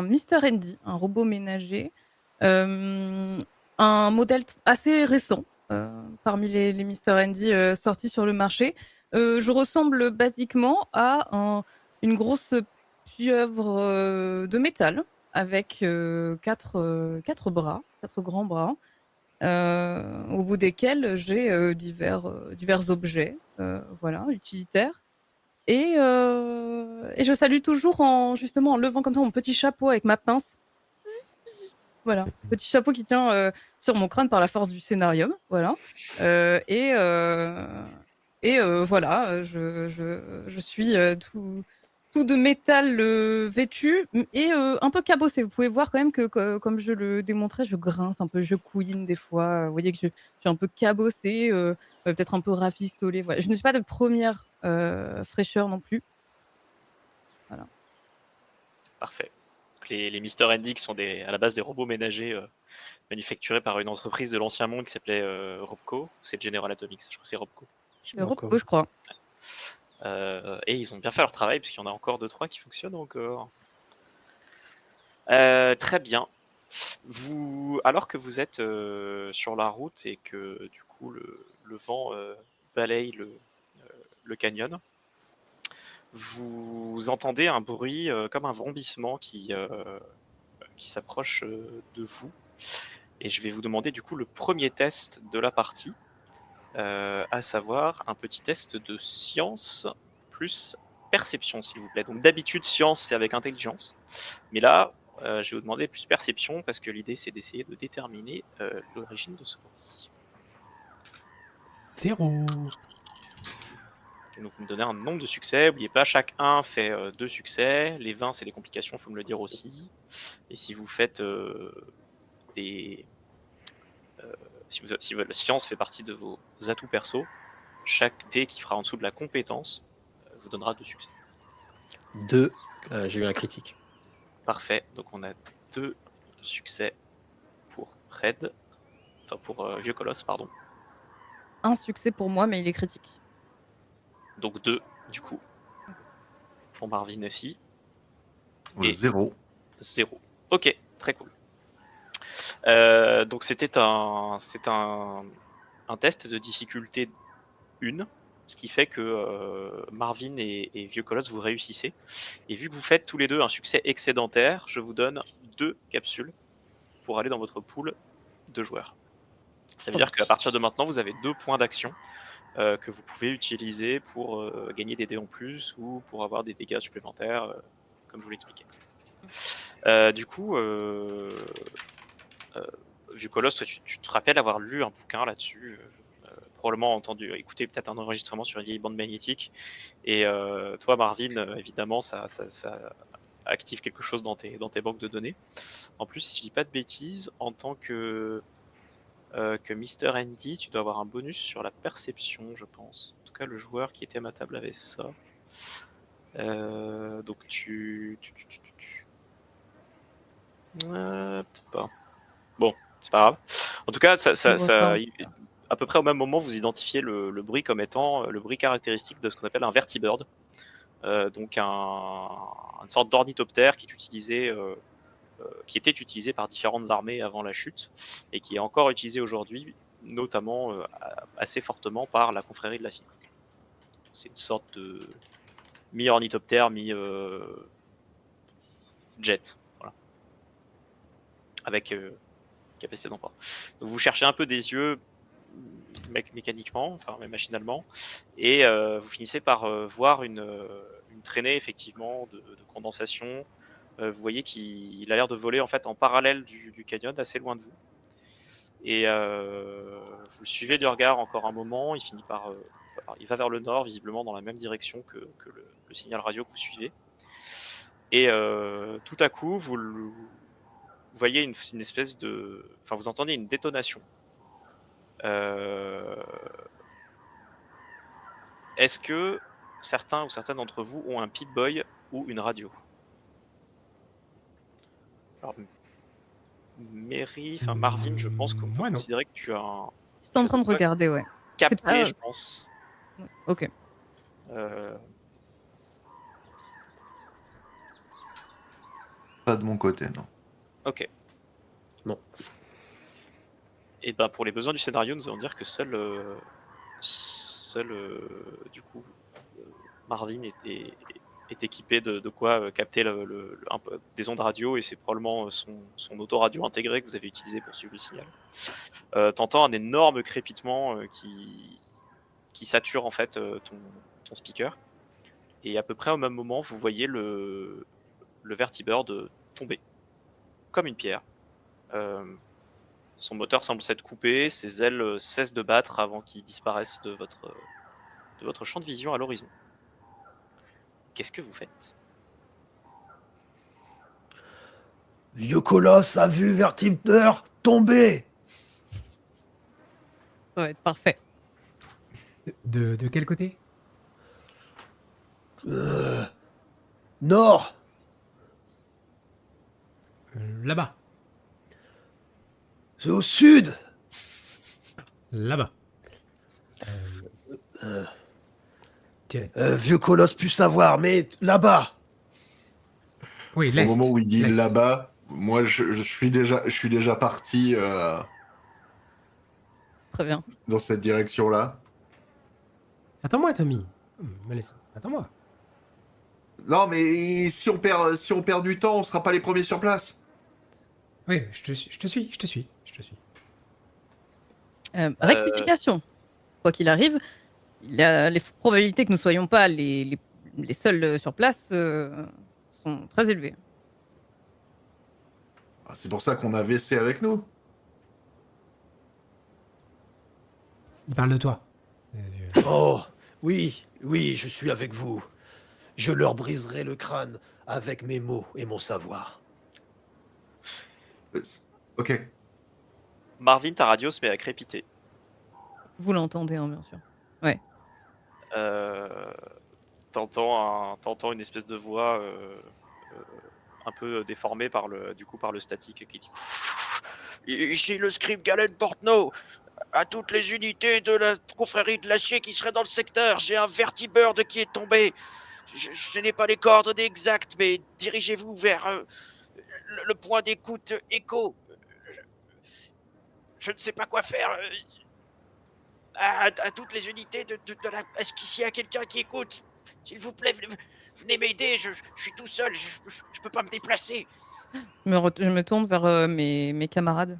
Mr. Andy, un robot ménager. Un modèle assez récent parmi les Mr. Andy sortis sur le marché. Je ressemble basiquement à une grosse pieuvre de métal avec quatre bras, 4 grands bras. Au bout desquels j'ai divers objets, voilà, utilitaires. Et je salue toujours justement en levant comme ça mon petit chapeau avec ma pince. Voilà, petit chapeau qui tient sur mon crâne par la force du scénarium, voilà. Voilà, je suis tout de métal vêtu et un peu cabossé. Vous pouvez voir quand même que comme je le démontrais, je grince un peu, je couine des fois. Vous voyez que je suis un peu cabossé, peut-être un peu rafistolée. Voilà. Je ne suis pas de première fraîcheur non plus. Voilà. Parfait. Les Mr. Andy qui sont à la base des robots ménagers manufacturés par une entreprise de l'ancien monde qui s'appelait Robco. C'est General Atomics, je crois que c'est Robco. Robco, je crois. Et ils ont bien fait leur travail parce qu'il y en a encore 2-3 qui fonctionnent encore. Très bien. Alors que vous êtes sur la route et que du coup le vent balaye le canyon, vous entendez un bruit comme un vrombissement qui s'approche de vous. Et je vais vous demander du coup le premier test de la partie, à savoir un petit test de science plus perception, s'il vous plaît. Donc d'habitude, science, c'est avec intelligence. Mais là, je vais vous demander plus perception, parce que l'idée, c'est d'essayer de déterminer l'origine de ce bruit. 0. Donc vous me donnez un nombre de succès. N'oubliez pas, chaque 1 fait 2 succès. Les 20, c'est les complications, il faut me le dire aussi. Et si vous faites des... si la science fait partie de vos atouts perso, chaque dé qui fera en dessous de la compétence vous donnera 2 succès. 2, j'ai eu un critique. Parfait, donc on a 2 succès pour Red, enfin pour Vieux Colosse, pardon. Un succès pour moi, mais il est critique. Donc 2 du coup. Pour Marvin aussi. Et 0. 0. Ok, très cool. Donc c'était un test de difficulté 1, ce qui fait que Marvin et Vieux Colosse, vous réussissez. Et vu que vous faites tous les deux un succès excédentaire, je vous donne 2 capsules pour aller dans votre pool de joueurs. Ça veut dire qu'à partir de maintenant, vous avez 2 points d'action que vous pouvez utiliser pour gagner des dés en plus ou pour avoir des dégâts supplémentaires, comme je vous l'expliquais. Du coup, Vieux Colosse, toi, tu te rappelles avoir lu un bouquin là-dessus, probablement écouter peut-être un enregistrement sur une vieille bande magnétique. Et toi, Marvin, évidemment, ça active quelque chose dans tes banques de données. En plus, si je dis pas de bêtises, en tant que Mr. Andy, tu dois avoir un bonus sur la perception, je pense. En tout cas, le joueur qui était à ma table avait ça. Donc peut-être pas. Bon, c'est pas grave. En tout cas, à peu près au même moment, vous identifiez le bruit comme étant le bruit caractéristique de ce qu'on appelle un vertibird. Donc une sorte d'ornithoptère qui était utilisé par différentes armées avant la chute et qui est encore utilisé aujourd'hui, notamment assez fortement par la confrérie de l'acier. C'est une sorte de mi-ornithoptère, mi-jet, voilà. Avec capacité d'emport. Donc vous cherchez un peu des yeux mécaniquement, enfin même machinalement, et vous finissez par voir une traînée effectivement de condensation. Vous voyez qu'il a l'air de voler en fait en parallèle du canyon, assez loin de vous. Et vous le suivez du regard encore un moment. Il va vers le nord, visiblement dans la même direction que le signal radio que vous suivez. Et tout à coup, vous voyez une espèce de... Enfin, vous entendez une détonation. Est-ce que certains ou certaines d'entre vous ont un Pip-Boy ou une radio? Alors, Marvin, je pense qu'on peut Moi, non. considérer que tu as un J'étais en train de regarder, ouais. capté, pas- je pense. Ok. Pas de mon côté, non. Ok. Non. Et ben pour les besoins du scénario, nous allons dire que seul du coup Marvin est équipé de quoi capter des ondes radio, et c'est probablement son autoradio intégré que vous avez utilisé pour suivre le signal. T'entends un énorme crépitement qui sature en fait ton speaker, et à peu près au même moment vous voyez le vertibird tomber comme une pierre. Son moteur semble s'être coupé, ses ailes cessent de battre avant qu'il disparaisse de votre champ de vision à l'horizon. Qu'est-ce que vous faites? Vieux Colosse a vu Vertibird tomber. Ça va être parfait. De quel côté? Nord. Là-bas. C'est au sud. Là-bas. Tiens. Vieux Colosse pu savoir, mais là-bas. Oui, Au l'est. moment où il dit l'est. là-bas, moi je suis déjà parti Très bien. dans cette direction-là. Attends-moi, Tommy. Me laisse. Attends-moi. Non, mais si on perd du temps, on sera pas les premiers sur place. Oui, je te suis. Rectification. Quoi qu'il arrive, les probabilités que nous soyons pas les seuls sur place sont très élevées. Ah, c'est pour ça qu'on a WC avec nous. Il parle de toi. Oh, oui, oui, je suis avec vous. Je leur briserai le crâne avec mes mots et mon savoir. Euh, Ok. Marvin, ta radio se met à crépiter. Vous l'entendez, hein, bien sûr. Euh, T'entends une espèce de voix un peu déformée par le statique qui dit Ici le scribe Galen Portneau. À toutes les unités de la confrérie de l'acier qui seraient dans le secteur, j'ai un vertibird qui est tombé. Je n'ai pas les coordonnées exactes, mais dirigez-vous vers le point d'écoute Echo. Je, je ne sais pas quoi faire. À toutes les unités de la... Est-ce qu'ici y a quelqu'un qui écoute? S'il vous plaît, venez m'aider, je suis tout seul, je peux pas me déplacer. Je me tourne vers mes camarades.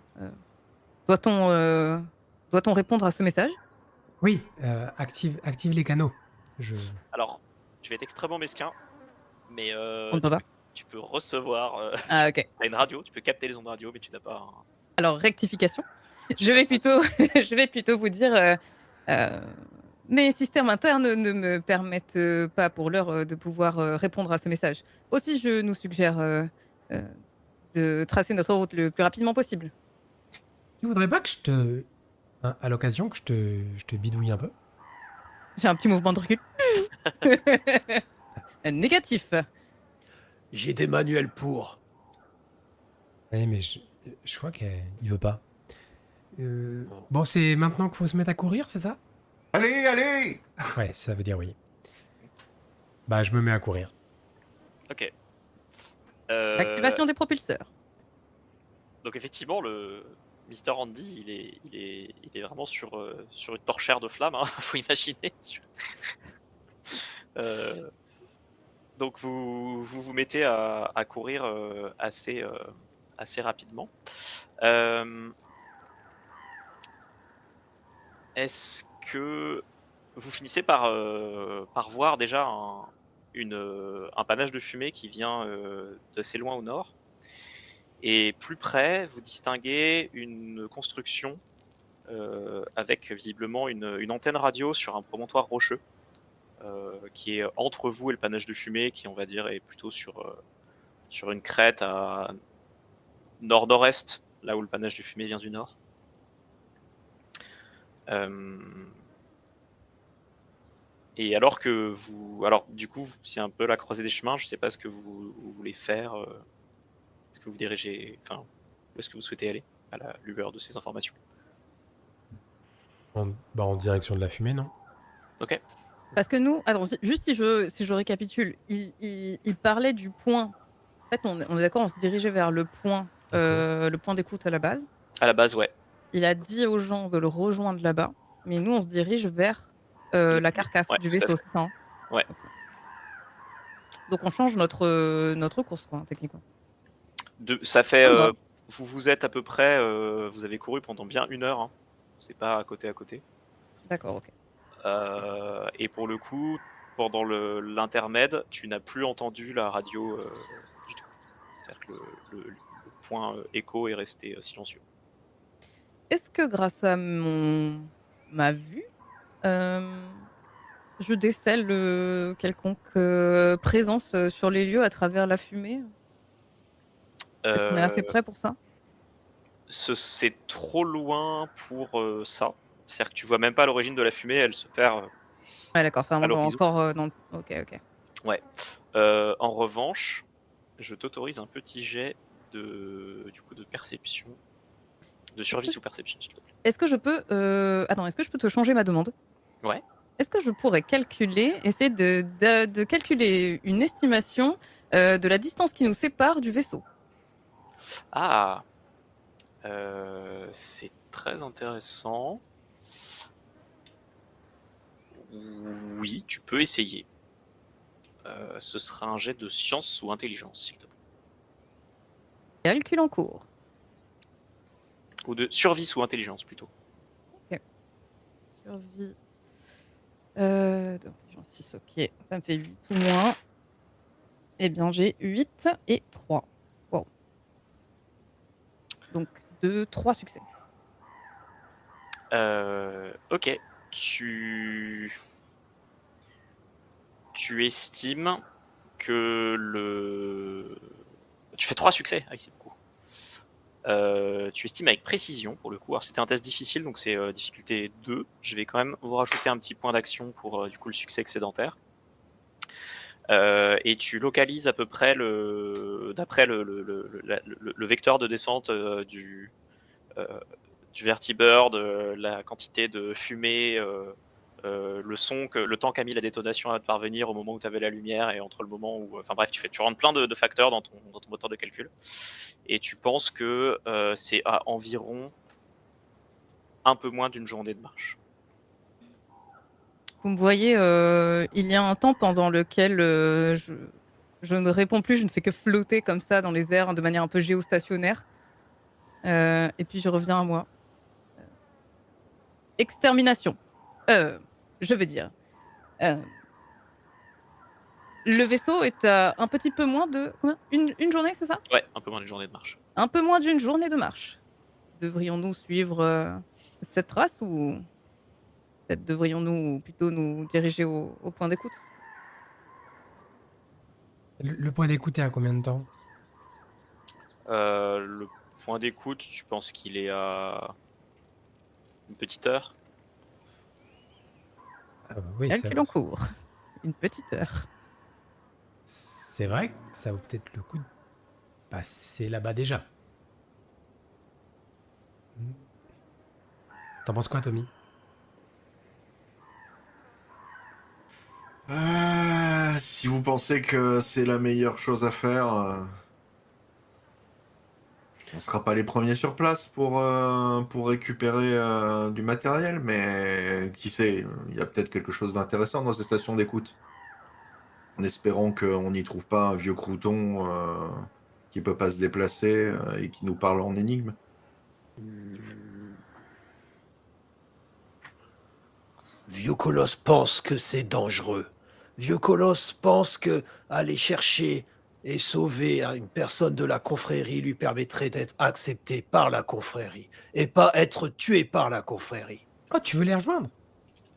Doit-on répondre à ce message? Oui, active les canaux. Alors, je vais être extrêmement mesquin, mais On ne peut pas. tu peux recevoir... Ah, ok. T'as une radio, tu peux capter les ondes radio, mais tu n'as pas... Alors, rectification. Je vais plutôt vous dire, mes systèmes internes ne me permettent pas pour l'heure de pouvoir répondre à ce message. Aussi, je nous suggère de tracer notre route le plus rapidement possible. Tu voudrais pas que à l'occasion, que je te bidouille un peu? J'ai un petit mouvement de recul. Négatif. J'ai des manuels pour. Oui, mais je crois qu'il veut pas. Bon, c'est maintenant qu'il faut se mettre à courir, c'est ça? Allez, allez! Ouais, ça veut dire oui. Bah, je me mets à courir. Ok. Activation des propulseurs. Donc effectivement, le Mister Andy, il est vraiment sur une torchère de flamme, hein, faut imaginer. Donc vous mettez à courir assez rapidement. Est-ce que vous finissez par voir déjà un panache de fumée qui vient d'assez loin au nord? Et plus près, vous distinguez une construction avec visiblement une antenne radio sur un promontoire rocheux qui est entre vous et le panache de fumée, qui on va dire est plutôt sur une crête à nord-nord-est, là où le panache de fumée vient du nord. Et alors du coup, c'est un peu la croisée des chemins. Je sais pas ce que vous voulez faire. Est-ce que vous dirigez, enfin, où est-ce que vous souhaitez aller à la lueur de ces informations? En direction de la fumée, non? Ok. Parce que nous, attends, juste si je récapitule, il parlait du point. En fait, on est d'accord, on se dirigeait vers le point d'écoute à la base. À la base, ouais. Il a dit aux gens de le rejoindre là-bas, mais nous, on se dirige vers la carcasse Ouais, du tout à vaisseau, fait. c'est ça, hein? Ouais. Ok. Donc on change notre course, quoi, techniquement. Ça fait. Ça me va. Vous êtes à peu près. Vous avez couru pendant bien 1 heure. Hein. C'est pas à côté à côté. D'accord, ok. Et pour le coup, pendant l'intermède, tu n'as plus entendu la radio du tout. C'est-à-dire que le point écho est resté silencieux. Est-ce que grâce à ma vue, je décèle quelconque présence sur les lieux à travers la fumée? Est-ce qu'on est assez près pour ça? C'est trop loin pour ça. C'est-à-dire que tu vois même pas l'origine de la fumée, elle se perd Ouais, d'accord, ça à remonte l'horizon. encore dans. Ok, ok. Ouais. En revanche, je t'autorise un petit jet de perception, de survie sous perception, s'il te plaît. Est-ce que je peux. Attends, est-ce que je peux te changer ma demande? Ouais. Est-ce que je pourrais essayer de calculer une estimation de la distance qui nous sépare du vaisseau? Ah, c'est très intéressant. Oui, tu peux essayer. Ce sera un jet de science ou intelligence, s'il te plaît. Calcul en cours. Ou de survie ou intelligence, plutôt. Survie. D'intelligence 6, ok. Ça me fait 8 ou moins. Eh bien, j'ai 8 et 3. Wow. Donc, 3 succès. Ok. Tu estimes que tu fais 3 succès. Ah, c'est beaucoup. Tu estimes avec précision, pour le coup. Alors, c'était un test difficile, donc c'est difficulté 2. Je vais quand même vous rajouter un petit point d'action pour du coup le succès excédentaire. Et tu localises à peu près d'après le vecteur de descente du Vertibird, la quantité de fumée, le temps qu'a mis la détonation à te parvenir au moment où tu avais la lumière et entre le moment où... Enfin bref, tu rentres plein de facteurs dans ton moteur de calcul. Et tu penses que c'est à environ un peu moins d'une journée de marche. Vous me voyez, il y a un temps pendant lequel je ne réponds plus, je ne fais que flotter comme ça dans les airs de manière un peu géostationnaire. Et puis je reviens à moi. Extermination. Je veux dire. Le vaisseau est à un petit peu moins de... Combien une journée, c'est ça? Ouais, un peu moins d'une journée de marche. Un peu moins d'une journée de marche. Devrions-nous suivre cette trace ou peut-être devrions-nous plutôt nous diriger au point d'écoute? Le point d'écoute est à combien de temps? Le point d'écoute, tu penses qu'il est à une petite heure? Ah bah oui, Calcul en cours. Une petite heure. c'est vrai que ça vaut peut-être le coup de passer là-bas déjà. T'en penses quoi, Tommy? Si vous pensez que c'est la meilleure chose à faire, on sera pas les premiers sur place pour récupérer du matériel, mais qui sait, il y a peut-être quelque chose d'intéressant dans ces stations d'écoute. En espérant qu'on n'y trouve pas un vieux crouton qui peut pas se déplacer et qui nous parle en énigme. Vieux Colosse pense que c'est dangereux. Vieux Colosse pense que aller chercher et sauver une personne de la confrérie lui permettrait d'être accepté par la confrérie et pas être tué par la confrérie. Oh, tu veux les rejoindre?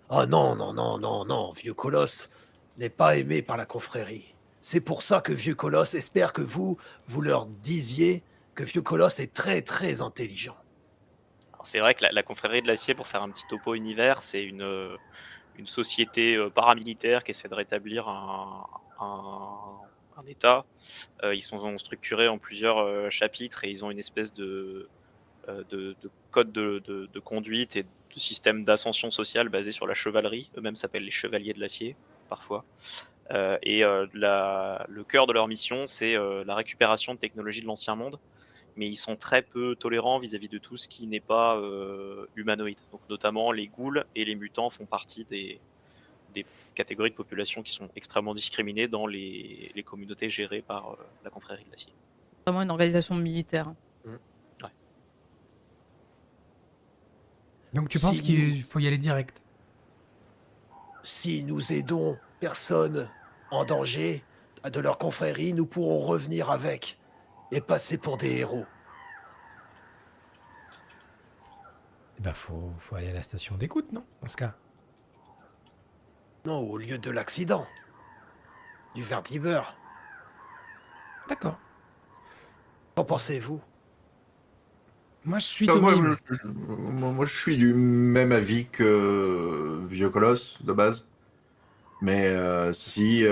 Ah non, non, non, non, non, Vieux Colosse n'est pas aimé par la confrérie. C'est pour ça que Vieux Colosse espère que vous leur disiez que Vieux Colosse est très, très intelligent. C'est vrai que la confrérie de l'acier, pour faire un petit topo univers, c'est une société paramilitaire qui essaie de rétablir un État. Ils sont structurés en plusieurs chapitres et ils ont une espèce de code de conduite et de système d'ascension sociale basé sur la chevalerie. Eux-mêmes s'appellent les chevaliers de l'acier, parfois. Le cœur de leur mission, c'est la récupération de technologies de l'ancien monde, mais ils sont très peu tolérants vis-à-vis de tout ce qui n'est pas humanoïde. Donc notamment les ghouls et les mutants font partie des catégories de population qui sont extrêmement discriminées dans les communautés gérées par la confrérie de l'acier. Vraiment une organisation militaire. Ouais. Donc tu penses qu'il faut y aller direct? Si nous aidons personne en danger de leur confrérie, nous pourrons revenir avec et passer pour des héros. Eh ben, faut aller à la station d'écoute, non? Dans ce cas. Non, au lieu de l'accident. Du Vertibird. D'accord. Qu'en pensez-vous? Moi, je suis Moi, Tommy. moi, je suis du même avis que Vieux Colosse, de base. Mais si...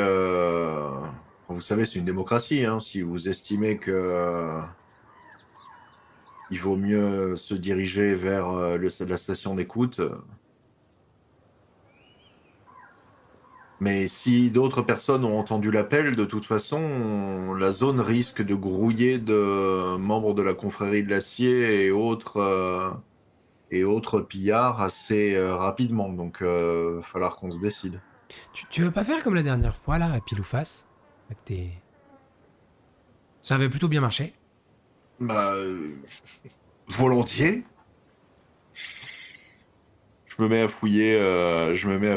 vous savez, c'est une démocratie. Hein, si vous estimez que il vaut mieux se diriger vers la station d'écoute. Mais si d'autres personnes ont entendu l'appel, de toute façon, la zone risque de grouiller de membres de la confrérie de l'acier et autres pillards assez rapidement. Donc, il va falloir qu'on se décide. Tu veux pas faire comme la dernière fois, là, à pile ou face avec Ça avait plutôt bien marché. Bah, volontiers. Je me mets à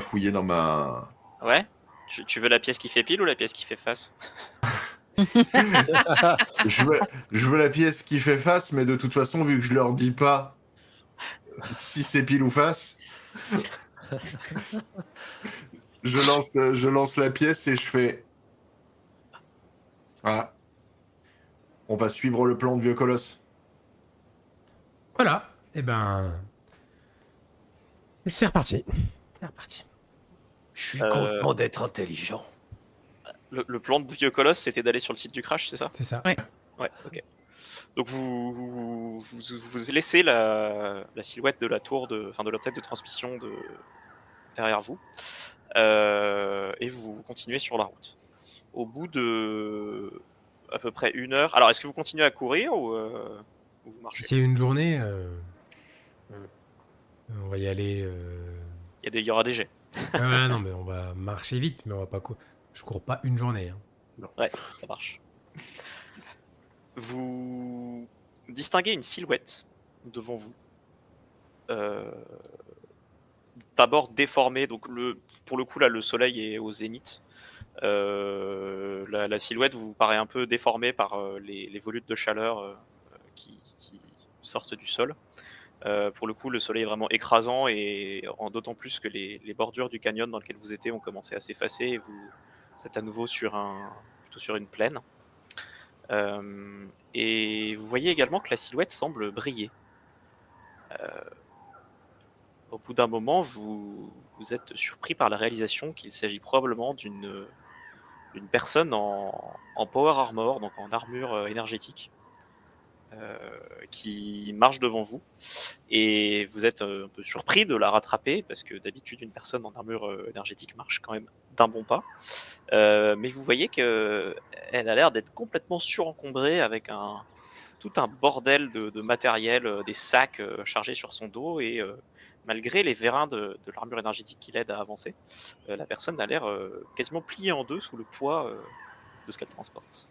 fouiller dans ma. Ouais. Tu veux la pièce qui fait pile ou la pièce qui fait face? Je veux, je veux la pièce qui fait face, mais de toute façon, vu que je leur dis pas si c'est pile ou face, je lance la pièce et je fais. Ah, on va suivre le plan de Vieux Colosse. Voilà. Et ben. C'est reparti. C'est reparti. Je suis Euh, content d'être intelligent. Le plan de Vieux Colosse, c'était d'aller sur le site du crash, c'est ça? C'est ça. Ouais. Ouais, ok. Donc vous laissez la silhouette de la tour, de la tête de transmission derrière vous, et vous continuez sur la route. Au bout de à peu près 1 heure. Alors, est-ce que vous continuez à courir ou vous Si marchez? c'est une journée, Mm. on va y aller. Il y aura des jets. Ouais, non, mais on va marcher vite, mais on va pas Je cours pas une journée. Hein. Ouais, ça marche. Vous distinguez une silhouette devant vous. D'abord déformée, donc pour le coup là le soleil est au zénith. La silhouette vous paraît un peu déformée par les volutes de chaleur qui sortent du sol. Pour le coup, le soleil est vraiment écrasant et d'autant plus que les bordures du canyon dans lequel vous étiez ont commencé à s'effacer et vous êtes à nouveau plutôt sur une plaine. Et vous voyez également que la silhouette semble briller. Au bout d'un moment, vous êtes surpris par la réalisation qu'il s'agit probablement d'une personne en power armor, donc en armure énergétique, qui marche devant vous. Et vous êtes un peu surpris de la rattraper, parce que d'habitude, une personne en armure énergétique marche quand même d'un bon pas. Mais vous voyez qu'elle a l'air d'être complètement surencombrée avec tout un bordel de matériel, des sacs chargés sur son dos, et malgré les vérins de l'armure énergétique qui l'aident à avancer, la personne a l'air quasiment pliée en deux sous le poids de ce qu'elle transporte.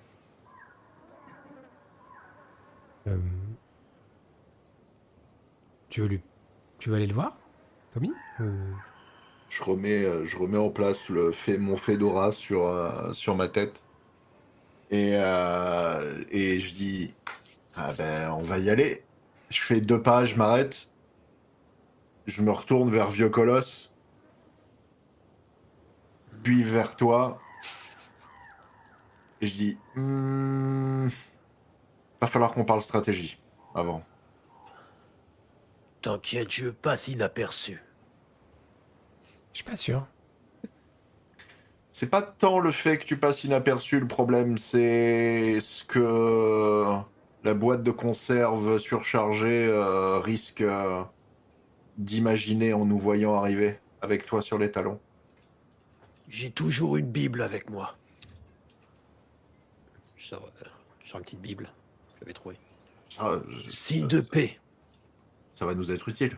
Euh, Tu veux aller le voir, Tommy Je remets en place mon fedora sur ma tête. Et je dis, ah ben, on va y aller. Je fais 2 pas, je m'arrête. Je me retourne vers Vieux Colosse. Puis vers toi. Et je dis, va falloir qu'on parle stratégie avant. T'inquiète, je passe inaperçu. Je suis pas sûr. C'est pas tant le fait que tu passes inaperçu le problème, c'est ce que la boîte de conserve surchargée risque d'imaginer en nous voyant arriver avec toi sur les talons. J'ai toujours une Bible avec moi. Je sors une petite Bible. Je l'avais trouvée. Signe de paix. Ça va nous être utile.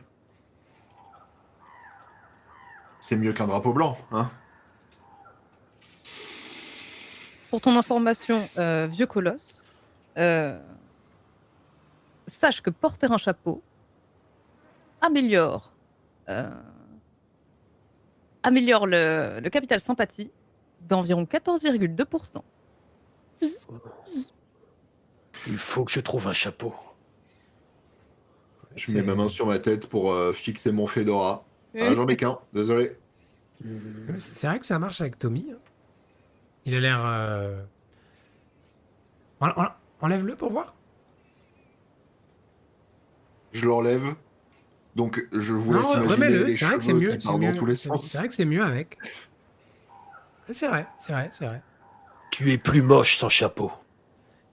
C'est mieux qu'un drapeau blanc, hein. Pour ton information, vieux colosse, sache que porter un chapeau améliore le capital sympathie d'environ 14,2%. Il faut que je trouve un chapeau. Je mets ma main sur ma tête pour fixer mon fedora. Ah, j'en ai qu'un, désolé. C'est vrai que ça marche avec Tommy. Hein. Il a l'air. Enlève-le pour voir. Je l'enlève. Donc je vous Non, laisse imaginer remets-le. les C'est vrai que c'est cheveux mieux. qui partent dans tous les sens. C'est vrai que c'est mieux avec. C'est vrai. Tu es plus moche sans chapeau.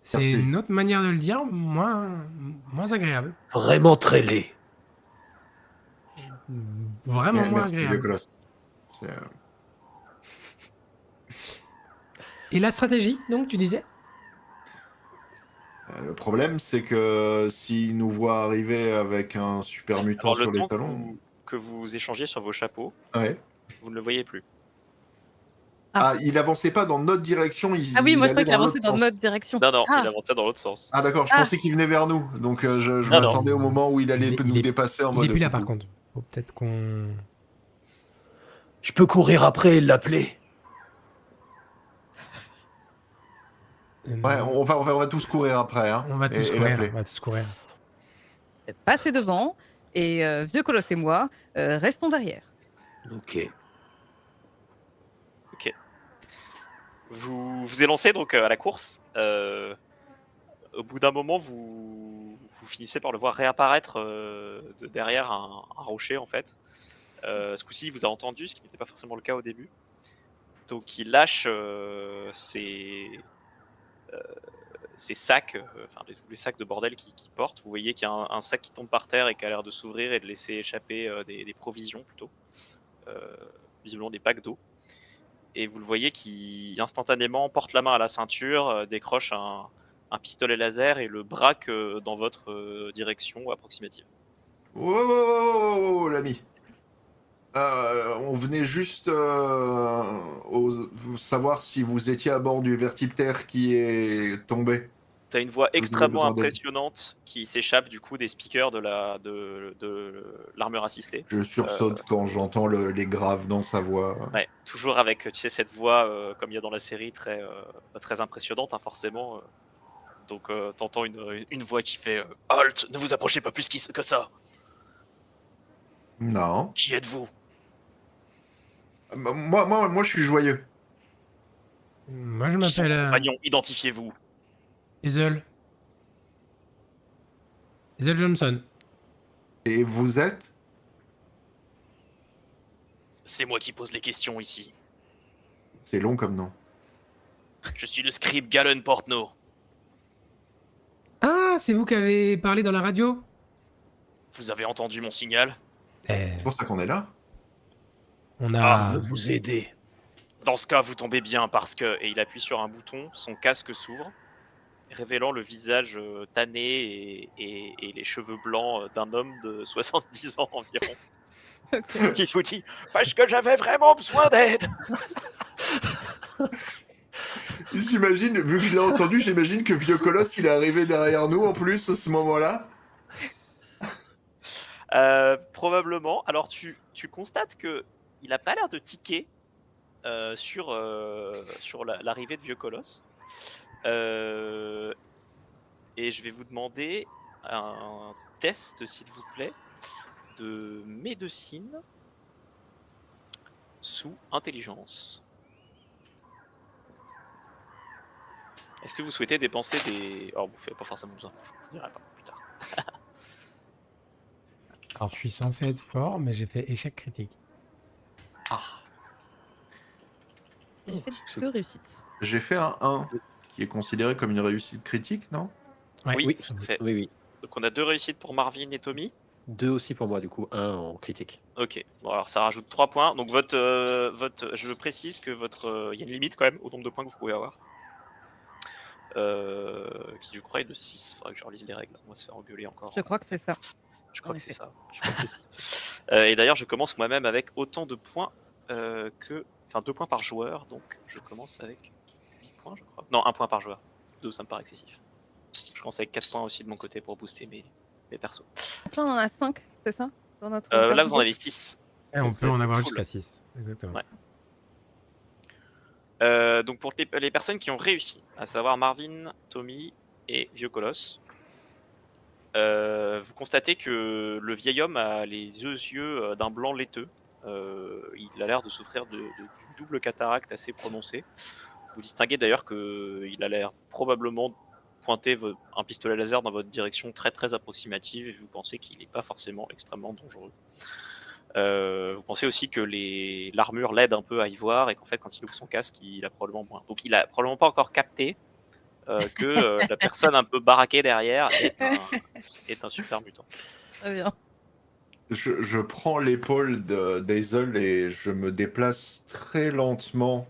C'est Merci. une autre manière de le dire, moins agréable. Vraiment très laid. Vraiment moins Merci, vieux agréable. colosse. Et la stratégie, donc, tu disais Le problème, c'est que s'il nous voit arriver avec un super mutant Alors, le sur les temps talons... que vous échangez sur vos chapeaux, Ouais. vous ne le voyez plus. Ah, il avançait pas dans notre direction, Ah oui, moi je allait croyais qu'il dans avançait l'autre dans sens. notre direction. Non, Ah, il avançait dans l'autre sens. Ah d'accord, je Ah. pensais qu'il venait vers nous, donc je Non, non. m'attendais au moment où il allait nous dépasser en Il mode... est plus là par coucou. contre. Faut peut-être qu'on. Je peux courir après et l'appeler. Ouais, on va tous courir après, hein, On va tous et courir. l'appeler. On va tous courir. passez devant et Vieux Colosse et moi restons derrière. Ok. Vous vous élancez donc à la course. Au bout d'un moment, vous finissez par le voir réapparaître de derrière un rocher en fait. Ce coup-ci, il vous a entendu, ce qui n'était pas forcément le cas au début. Donc il lâche ses sacs, enfin tous les sacs de bordel qu'il porte. Vous voyez qu'il y a un sac qui tombe par terre et qui a l'air de s'ouvrir et de laisser échapper des provisions plutôt, visiblement des packs d'eau. Et vous le voyez qui instantanément porte la main à la ceinture, décroche un pistolet laser et le braque dans votre direction approximative. Oh, l'ami. On venait juste savoir si vous étiez à bord du vertiptère qui est tombé. T'as une voix Si vous avez extrêmement besoin d'aide. impressionnante qui s'échappe du coup des speakers de l'armure assistée. Je sursaute quand j'entends les graves dans sa voix. Ouais, toujours avec, tu sais, cette voix comme il y a dans la série très impressionnante, hein, forcément. Donc t'entends une voix qui fait Halt, ne vous approchez pas plus que ça. Non. Qui êtes-vous? Moi, je suis joyeux. Moi, je Qui sont vos m'appelle compagnons? Identifiez-vous. Hazel. Hazel Johnson. Et vous êtes? C'est moi qui pose les questions ici. C'est long comme nom. Je suis le scribe Galen Portno. Ah, c'est vous qui avez parlé dans la radio? Vous avez entendu mon signal? C'est pour ça qu'on est là. On Ah, a. Je veux vous aider. Dans ce cas, vous tombez bien parce que... Et il appuie sur un bouton, son casque s'ouvre, révélant le visage tanné et les cheveux blancs d'un homme de 70 ans environ. Ok. Qui vous dit « Parce que j'avais vraiment besoin d'aide !» J'imagine, vu que je l'ai entendu, j'imagine que Vieux Colosse, il est arrivé derrière nous en plus à ce moment-là. Probablement. Alors tu constates que il a pas l'air de tiquer sur l'arrivée de Vieux Colosse. Et je vais vous demander un test, s'il vous plaît, de médecine sous intelligence. Est-ce que vous souhaitez dépenser des... Oh, vous n'avez pas forcément besoin, je dirai pas plus tard. Alors, je suis censé être fort, mais j'ai fait échec critique. J'ai fait 2 réussites. J'ai fait un 1, qui est considéré comme une réussite critique, non? Ouais. Oui, Oui, ça fait. oui. Donc on a 2 réussites pour Marvin et Tommy. 2 aussi pour moi, du coup. 1 en critique. Ok, bon alors ça rajoute 3 points. Donc je précise que il y a une limite quand même au nombre de points que vous pouvez avoir. Qui je crois est de 6. Faudrait que je relise les règles, on va se faire engueuler encore. Je crois que c'est ça. Je crois en que c'est effet. ça. Je crois que c'est ça. Et d'ailleurs je commence moi-même avec autant de points Enfin 2 points par joueur, donc je commence avec 8 points je crois. Non, 1 point par joueur. 2 ça me paraît excessif. Je commence avec 4 points aussi de mon côté pour booster mes persos. Là, on en a 5, c'est ça dans notre Là vous en cerveau. avez 6. Et on peut en avoir full. jusqu'à 6. Exactement. Ouais. Donc pour les personnes qui ont réussi, à savoir Marvin, Tommy et Vieux Colosse, vous constatez que le vieil homme a les yeux d'un blanc laiteux. Il a l'air de souffrir d'une double cataracte assez prononcée. Vous distinguez d'ailleurs qu'il a l'air probablement pointer un pistolet laser dans votre direction très très approximative et vous pensez qu'il n'est pas forcément extrêmement dangereux. Vous pensez aussi que l'armure l'aide un peu à y voir et qu'en fait quand il ouvre son casque il a probablement moins. Donc il a probablement pas encore capté que la personne un peu baraquée derrière est un super mutant. Très bien. Je prends l'épaule d'Hazel et je me déplace très lentement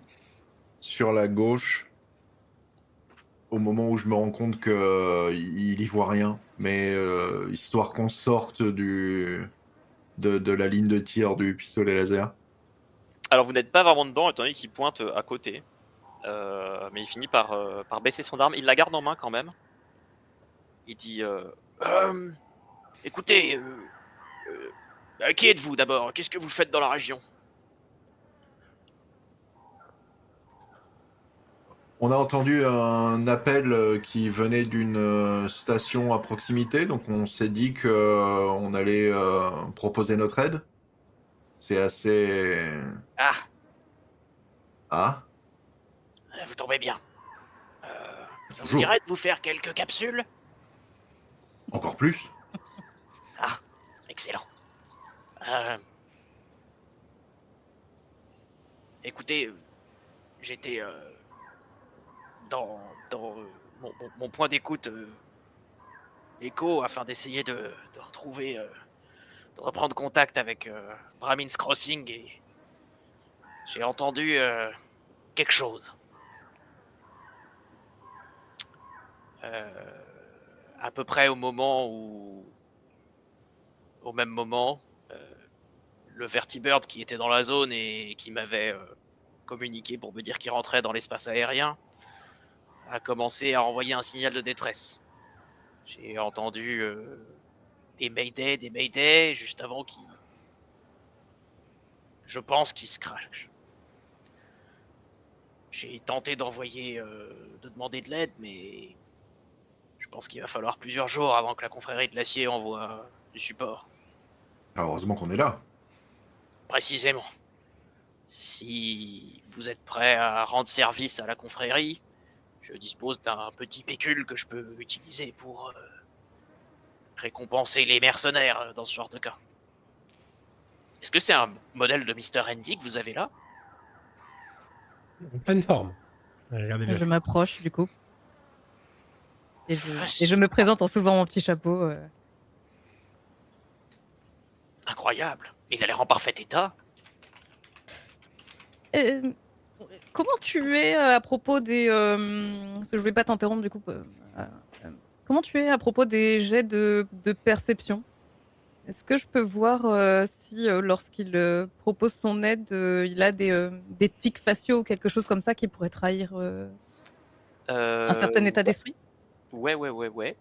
sur la gauche au moment où je me rends compte qu'il y voit rien, mais histoire qu'on sorte de la ligne de tir du pistolet laser. Alors vous n'êtes pas vraiment dedans, étant donné qu'il pointe à côté. Mais il finit par baisser son arme. Il la garde en main quand même. Il dit écoutez, qui êtes-vous d'abord? Qu'est-ce que vous faites dans la région? On a entendu un appel qui venait d'une station à proximité, donc on s'est dit qu'on allait proposer notre aide. C'est assez... Ah, Ah, vous tombez bien. Ça vous Bonjour. dirait de vous faire quelques capsules? Encore plus? Ah, excellent. Écoutez, j'étais dans mon point d'écoute écho afin d'essayer de retrouver, de reprendre contact avec Brahmin's Crossing et j'ai entendu quelque chose. À peu près au même moment, le Vertibird qui était dans la zone et qui m'avait communiqué pour me dire qu'il rentrait dans l'espace aérien a commencé à envoyer un signal de détresse. J'ai entendu des Mayday, juste avant qu'il... Je pense qu'il se crache. J'ai tenté d'envoyer, de demander de l'aide, mais je pense qu'il va falloir plusieurs jours avant que la confrérie de l'acier envoie du support. Ah, heureusement qu'on est là. Précisément. Si vous êtes prêt à rendre service à la confrérie, je dispose d'un petit pécule que je peux utiliser pour récompenser les mercenaires dans ce genre de cas. Est-ce que c'est un modèle de Mr. Andy que vous avez là? En pleine forme. Regardez bien. Je m'approche du coup. Et je me présente en soulevant mon petit chapeau. Incroyable. Il a l'air en parfait état. Comment tu es à propos des... parce que je vais pas t'interrompre du coup. Comment tu es à propos des jets de perception? Est-ce que je peux voir si lorsqu'il propose son aide, il a des tics faciaux ou quelque chose comme ça qui pourrait trahir un certain état d'esprit? Ouais.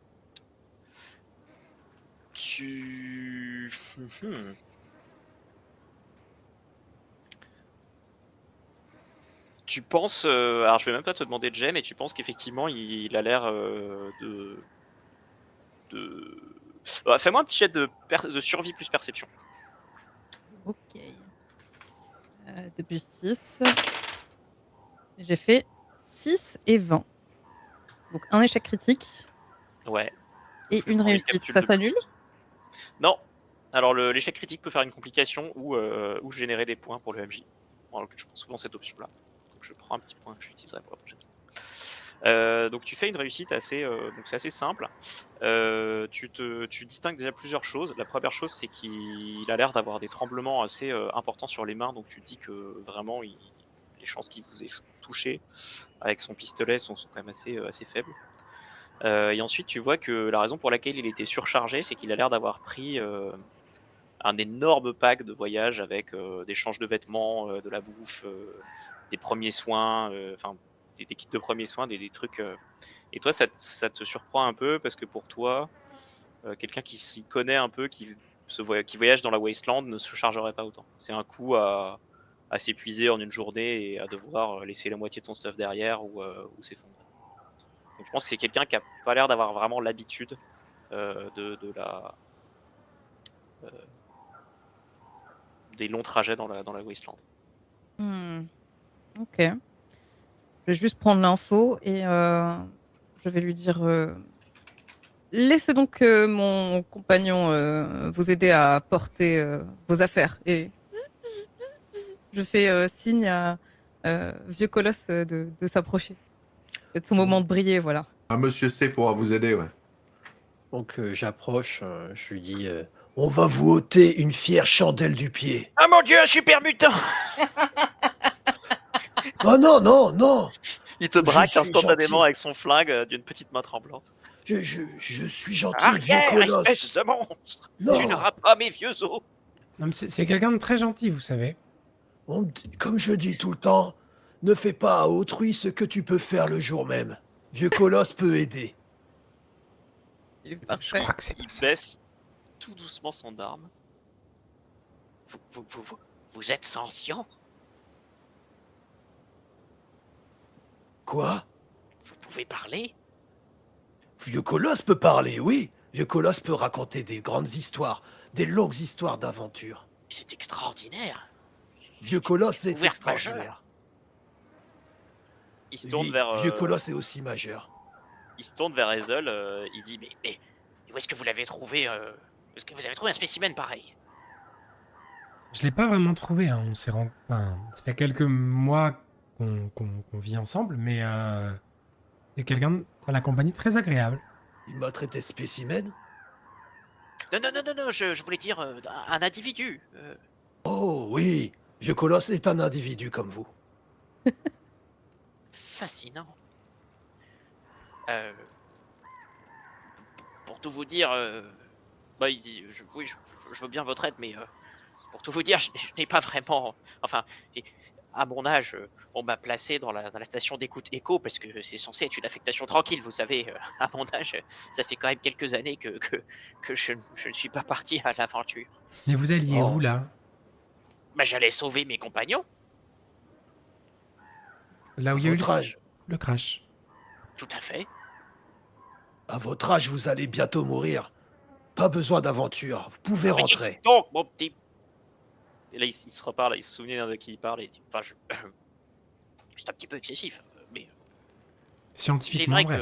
Tu penses... alors je vais même pas te demander de jet, mais tu penses qu'effectivement il a l'air de... Ouais, fais-moi un petit jet de survie plus perception. Ok. Depuis 6. J'ai fait 6 et 20. Donc un échec critique Ouais. et Je une prends les réussite. capsules Ça de s'annule? Non. Alors l'échec critique peut faire une complication ou générer des points pour le MJ. Alors que je prends souvent cette option-là. Donc je prends un petit point que j'utiliserai pour la prochaine fois. Donc tu fais une réussite assez, donc c'est assez simple. Tu distingues déjà plusieurs choses. La première chose, c'est qu'il a l'air d'avoir des tremblements assez importants sur les mains, donc tu te dis que vraiment les chances qu'il vous ait touché avec son pistolet sont quand même assez faibles. Et ensuite, tu vois que la raison pour laquelle il était surchargé, c'est qu'il a l'air d'avoir pris un énorme pack de voyage avec des changes de vêtements, de la bouffe, des premiers soins, enfin des kits de premiers soins, des trucs. Et toi, ça te surprend un peu parce que pour toi, quelqu'un qui s'y connaît un peu, qui voyage dans la Wasteland, ne se chargerait pas autant. C'est un coup à s'épuiser en une journée et à devoir laisser la moitié de son stuff derrière ou s'effondrer. Donc je pense que c'est quelqu'un qui a pas l'air d'avoir vraiment l'habitude des longs trajets dans la Wasteland. Ok. Je vais juste prendre l'info et je vais lui dire laissez donc mon compagnon vous aider à porter vos affaires. Et je fais signe à vieux colosse de s'approcher. C'est son moment de briller, voilà. Ah, Monsieur C pourra vous aider, ouais. Donc j'approche, je lui dis on va vous ôter une fière chandelle du pied. Ah mon dieu, un super mutant! Oh non. Il te braque suis instantanément gentil. avec son flingue d'une petite main tremblante. Je suis gentil, vieux Arrière, colosse. espèce de monstre! Non. Tu n'auras pas mes vieux os! Non, mais c'est quelqu'un de très gentil, vous savez. Comme je dis tout le temps, ne fais pas à autrui ce que tu peux faire le jour même. Vieux colosse peut aider. Il est Je parfait. crois que c'est Il pas ça. baisse tout doucement son arme. Vous êtes sentient? Quoi? Vous pouvez parler? Vieux colosse peut parler, oui. Vieux colosse peut raconter des grandes histoires, des longues histoires d'aventure. C'est extraordinaire. Vieux colosse est Découverte extraordinaire. Il se tourne Oui, vers, vieux colosse est aussi majeur. il se tourne vers Hazel. Il dit mais où est-ce que vous l'avez trouvé Est-ce que vous avez trouvé un spécimen pareil? Je l'ai pas vraiment trouvé. Hein. On s'est enfin, ça fait quelques mois qu'on vit ensemble, mais c'est quelqu'un à la compagnie très agréable. Il m'a traité spécimen. Non, je voulais dire un individu. Oh oui, vieux colosse est un individu comme vous. Fascinant. Pour tout vous dire, il dit oui, je veux bien votre aide, mais pour tout vous dire, je n'ai pas vraiment. Enfin, à mon âge, on m'a placé dans la station d'écoute Echo parce que c'est censé être une affectation tranquille, vous savez. À mon âge, ça fait quand même quelques années que je ne suis pas parti à l'aventure. Mais vous alliez Oh. où là? J'allais sauver mes compagnons, Là où À il y a eu votre âge, le crash. tout à fait. à votre âge, vous allez bientôt mourir. Pas besoin d'aventure, vous pouvez Mais rentrer. donc, mon petit. Et là, il se reparle, il se souvenait de qui il parle. Et il dit, enfin, c'est un petit peu excessif, mais il est Scientifiquement vrai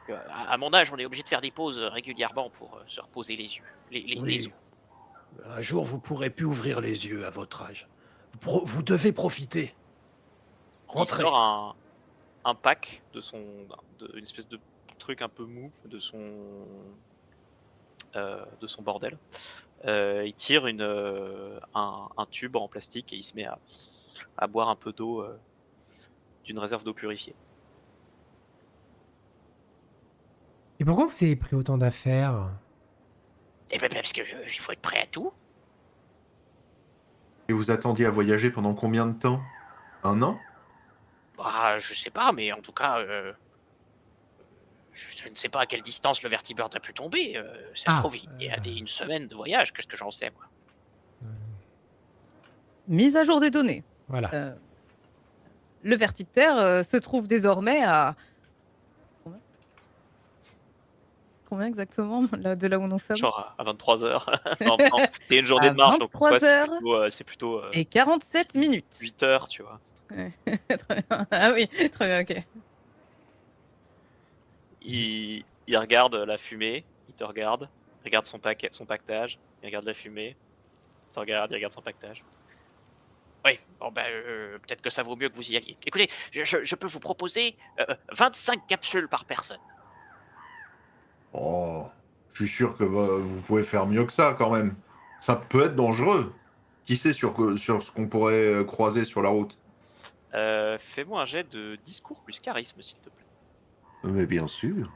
vrai. à mon âge, on est obligé de faire des pauses régulièrement pour se reposer les yeux. Les Oui. yeux. Un jour, vous pourrez plus ouvrir les yeux à votre âge. Vous devez profiter. Il Rentrez. sort un pack une espèce de truc un peu mou de son bordel. Il tire un tube en plastique et il se met à boire un peu d'eau d'une réserve d'eau purifiée. Et pourquoi vous avez pris autant d'affaires? Et parce que il faut être prêt à tout. Et vous attendiez à voyager pendant combien de temps? 1 an? Je sais pas, mais en tout cas, je ne sais pas à quelle distance le vertibird a pu tomber. Ça se trouve, il y a une semaine de voyage, qu'est-ce que j'en sais, moi. Mise à jour des données. Voilà. Le vertiptère se trouve désormais à. Combien exactement de là où nous sommes? Genre à 23h. Non, c'est une journée À de marche, donc soit 23h c'est plutôt et 47 minutes. 8 heures, tu vois. Très bien. Ah oui, très bien, ok. Il regarde la fumée, il te regarde son pactage, il regarde la fumée, il regarde son pactage. Oui, bon peut-être que ça vaut mieux que vous y alliez. Écoutez, je peux vous proposer 25 capsules par personne. Oh, je suis sûr que vous pouvez faire mieux que ça quand même. Ça peut être dangereux. Qui sait sur ce qu'on pourrait croiser sur la route? Fais-moi un jet de discours plus charisme, s'il te plaît. Mais bien sûr.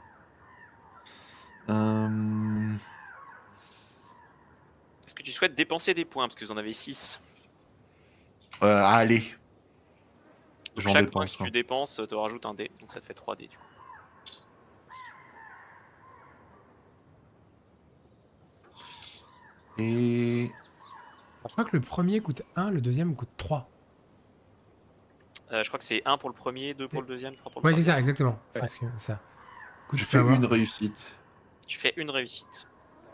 Est-ce que tu souhaites dépenser des points, parce que vous en avez 6? Allez. Donc J'en chaque point dépense que tu dépenses te rajoute un dé, donc ça te fait 3 dés du coup. Et Je crois que le premier coûte 1, le deuxième coûte 3. Je crois que c'est 1 pour le premier, 2 pour le deuxième, 3 pour le Ouais, c'est troisième. ça, exactement. Ouais. C'est parce que ça. Écoute, je tu fais vas voir. une réussite. Tu fais une réussite.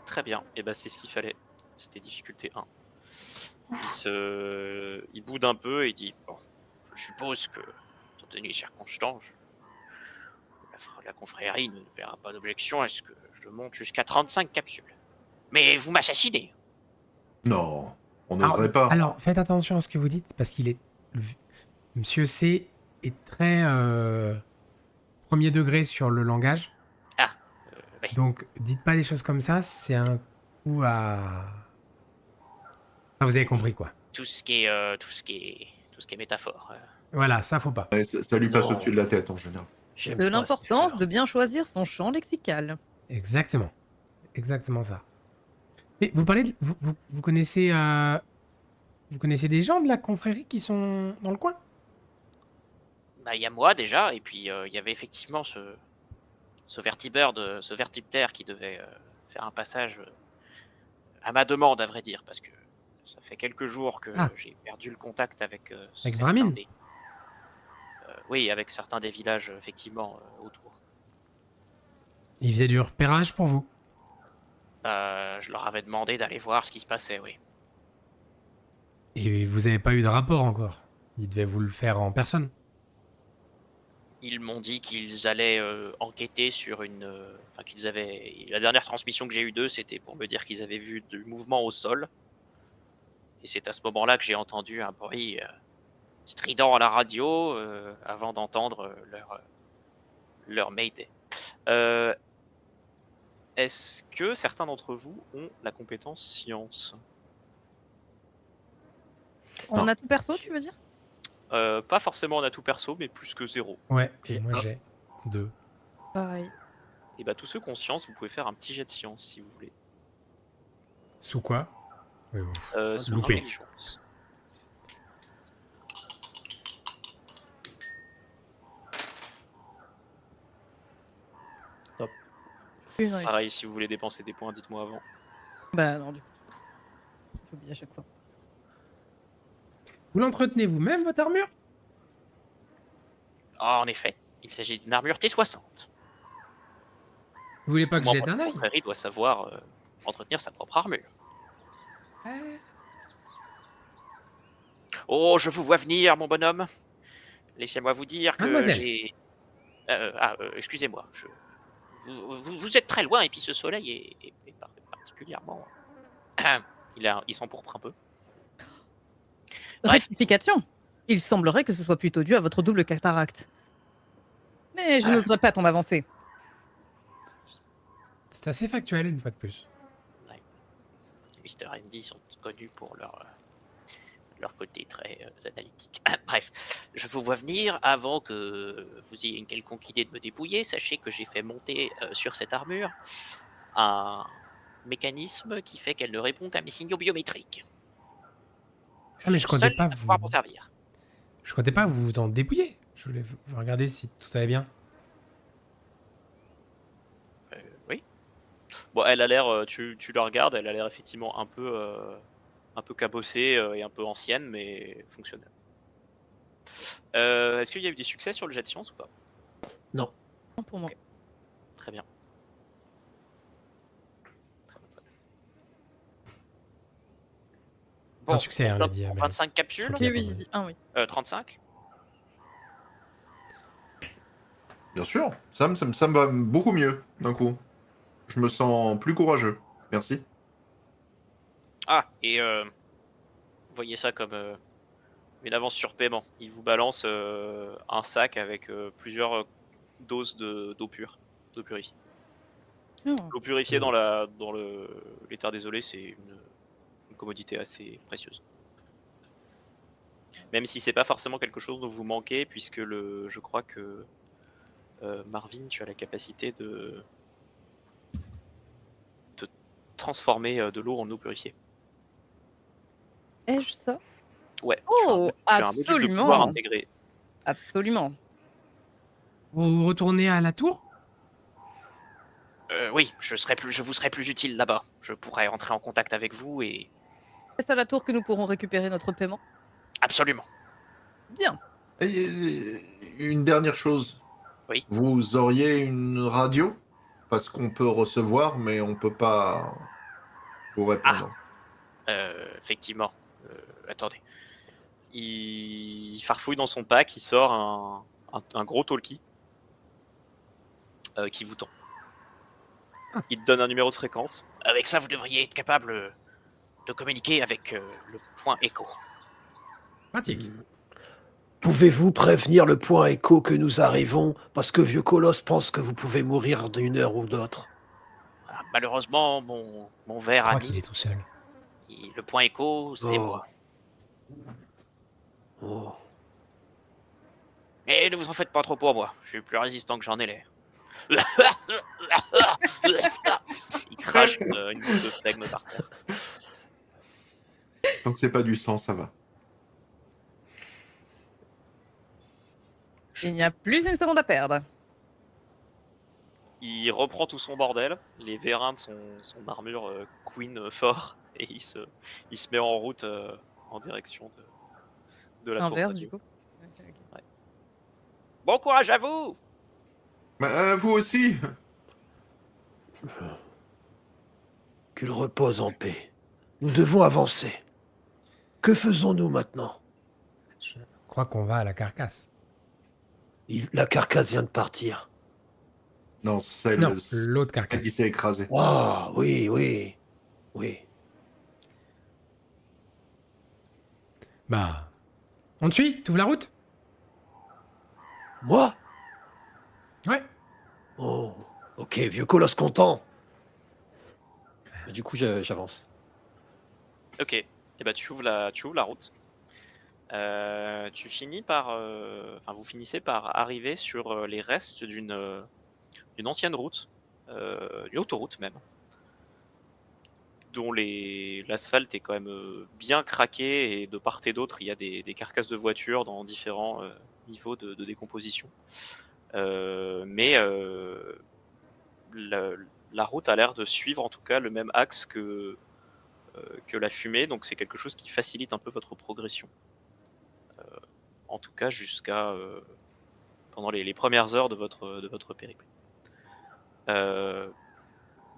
Très bien, et c'est ce qu'il fallait. C'était difficulté 1. Il boude un peu et il dit bon, je suppose que, étant donné les circonstances, la confrérie ne verra pas d'objection à ce que je monte jusqu'à 35 capsules. Mais vous m'assassinez. Non, on n'oserait pas. Alors, faites attention à ce que vous dites, parce qu'il est. Monsieur C est très premier degré sur le langage. Oui. Donc, dites pas des choses comme ça, c'est un coup à. Ah, vous avez compris quoi. Tout ce qui est métaphore. Voilà, ça faut pas. Ouais, ça lui passe Non. au-dessus de la tête en général. J'aime De pas l'importance cette de bien choisir son champ lexical. Vous connaissez des gens de la confrérie qui sont dans le coin? Bah, il y a moi déjà, et puis il y avait effectivement ce vertibird, ce vertiptère qui devait faire un passage à ma demande, à vrai dire, parce que ça fait quelques jours que Ah. j'ai perdu le contact avec Avec certains Vramine? des... oui, avec certains des villages, effectivement, autour. Ils faisaient du repérage pour vous. Je leur avais demandé d'aller voir ce qui se passait, oui. Et vous avez pas eu de rapport encore. Ils devaient vous le faire en personne. Ils m'ont dit qu'ils allaient enquêter sur une... Enfin, qu'ils avaient... La dernière transmission que j'ai eue d'eux, c'était pour me dire qu'ils avaient vu du mouvement au sol. Et c'est à ce moment-là que j'ai entendu un bruit strident à la radio avant d'entendre leur mayday. Est-ce que certains d'entre vous ont la compétence science? En atout perso, tu veux dire? Pas forcément en atout perso, mais plus que 0. Ouais, J'ai moi un. j'ai 2. Pareil. Et bah tous ceux qui ont science, vous pouvez faire un petit jet de science si vous voulez. Sous quoi? Oui, bon. Sous Loupé. intelligence. Une réussite. Pareil, si vous voulez dépenser des points, dites-moi avant. Bah non, du coup. J'oublie à chaque fois. Vous l'entretenez vous-même, votre armure? Ah, en effet, il s'agit d'une armure T60. Vous voulez pas Tout que je membre jette de un la œil? confrérie doit savoir entretenir sa propre armure. Oh, je vous vois venir, mon bonhomme. Laissez-moi vous dire que Mademoiselle. j'ai... excusez-moi. Vous êtes très loin et puis ce soleil est particulièrement... il s'empourpre un peu. Bref. Rectification. Il semblerait que ce soit plutôt dû à votre double cataracte. Mais je n'oserais pas t'en avancer. C'est assez factuel, une fois de plus. Les Mr. Andy sont connus pour leur côté très analytique. Bref, je vous vois venir. Avant que vous ayez une quelconque idée de me dépouiller, sachez que j'ai fait monter sur cette armure un mécanisme qui fait qu'elle ne répond qu'à mes signaux biométriques. Ah, mais je suis comptais seul pas à vous... pouvoir m'en servir. Je comptais pas vous en dépouiller. Je voulais regarder si tout allait bien. Oui. Bon, elle a l'air, tu la regardes, elle a l'air effectivement un peu cabossée et un peu ancienne, mais fonctionnelle. Est-ce qu'il y a eu des succès sur le jet de science ou pas? Non. Non pour moi. Très bien. Très bien, très bien. Un succès, hein, on l'a dit, prend Amélie. 25 capsules. Ok. Oui, oui, j'ai dit. Ah oui. 35. Bien sûr, ça me va beaucoup mieux d'un coup. Je me sens plus courageux. Merci. Ah, et voyez ça comme une avance sur paiement. Il vous balance un sac avec plusieurs doses d'eau pure, d'eau purifiée. Oh. L'eau purifiée dans l'état désolé, c'est une commodité assez précieuse. Même si c'est pas forcément quelque chose dont vous manquez, puisque je crois que Marvin, tu as la capacité de transformer de l'eau en eau purifiée. Ai-je ça? Ouais. Oh, tu as un module de pouvoir absolument. intégré. Absolument. Vous retournez à la tour? Oui, je vous serai plus utile là-bas. Je pourrai entrer en contact avec vous et... Est-ce à la tour que nous pourrons récupérer notre paiement? Absolument. Bien. Et une dernière chose. Oui. Vous auriez une radio? Parce qu'on peut recevoir, mais on peut pas vous répondre. Effectivement. Attendez. Il farfouille dans son pack, il sort un gros talkie qui vous tend. Il te donne un numéro de fréquence. Avec ça, vous devriez être capable de communiquer avec le point écho. Pratique. Pouvez-vous prévenir le point écho que nous arrivons, parce que Vieux Colosse pense que vous pouvez mourir d'une heure ou d'autre. Ah, malheureusement, mon Je verre crois ami, qu'il est tout seul. le point écho, c'est Oh. moi. Oh. Et ne vous en faites pas trop pour moi, je suis plus résistant que j'en ai l'air. Il crache une boule de flegme par terre. Tant que c'est pas du sang, ça va. Il n'y a plus une seconde à perdre. Il reprend tout son bordel, les vérins de son armure Queen fort, et il se met en route en direction de la tour Inverse, radio. du coup. Ok, ok. Bon courage à vous! Bah, vous aussi. Qu'il repose en paix. Nous devons avancer. Que faisons-nous maintenant? Je crois qu'on va à la carcasse. La carcasse vient de partir. Non, Non, celle l'autre qui carcasse. s'est écrasée. Ah, oui. Bah, on te suit? T'ouvres la route? Moi? Ouais. Oh, ok, vieux colosse content. Du coup, j'avance. Ok, et bah tu ouvres la route. Tu finis par, vous finissez par arriver sur les restes d'une ancienne route, une autoroute même, dont l'asphalte est quand même bien craqué, et de part et d'autre il y a des carcasses de voitures dans différents niveaux de décomposition. Mais la route a l'air de suivre en tout cas le même axe que la fumée, donc c'est quelque chose qui facilite un peu votre progression. En tout cas jusqu'à pendant les premières heures de votre périple.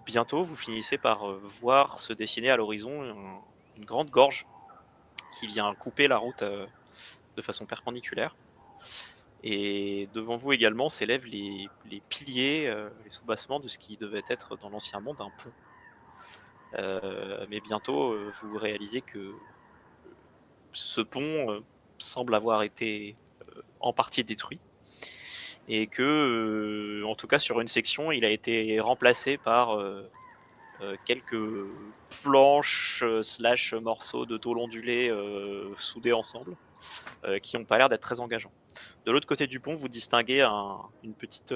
Bientôt, vous finissez par voir se dessiner à l'horizon une grande gorge qui vient couper la route de façon perpendiculaire. Et devant vous également s'élèvent les piliers, les soubassements de ce qui devait être dans l'ancien monde un pont. Mais bientôt, vous réalisez que ce pont semble avoir été en partie détruit, et que, en tout cas sur une section, il a été remplacé par quelques planches slash morceaux de tôle ondulée soudés ensemble, qui n'ont pas l'air d'être très engageants. De l'autre côté du pont, vous distinguez une petite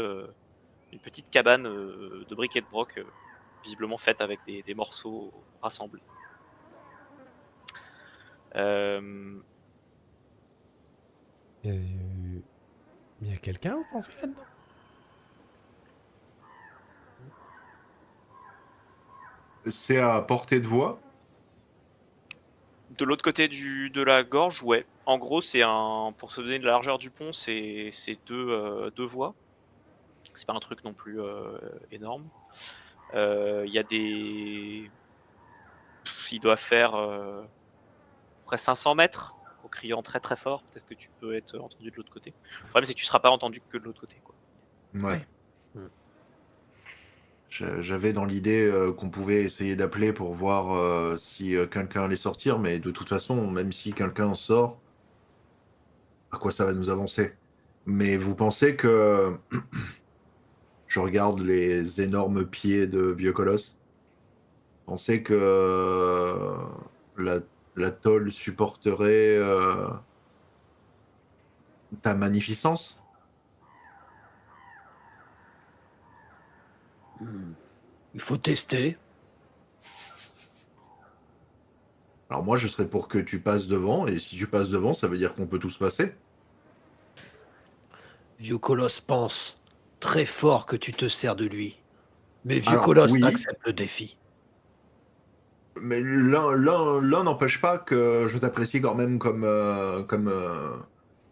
cabane de briques et de broc, visiblement faite avec des morceaux rassemblés. Il y a quelqu'un, vous pensez, là-dedans? C'est à portée de voix. De l'autre côté de la gorge, ouais. En gros, pour se donner de la largeur du pont, c'est deux voies. C'est pas un truc non plus énorme. Il y a des... Il doit faire près 500 mètres, en criant très très fort. Peut-être que tu peux être entendu de l'autre côté. Le problème, c'est que tu seras pas entendu que de l'autre côté, quoi. Ouais. Ouais. J'avais dans l'idée qu'on pouvait essayer d'appeler pour voir si quelqu'un allait sortir, mais de toute façon, même si quelqu'un sort, à quoi ça va nous avancer? Mais vous pensez que je regarde les énormes pieds de vieux colosse? Vous pensez que la tôle supporterait ta magnificence? Il faut tester. Alors moi, je serais pour que tu passes devant, et si tu passes devant, ça veut dire qu'on peut tous passer. Vieux colosse pense très fort que tu te sers de lui. Mais vieux Alors, colosse oui. accepte le défi. Mais l'un n'empêche pas que je t'apprécie quand même comme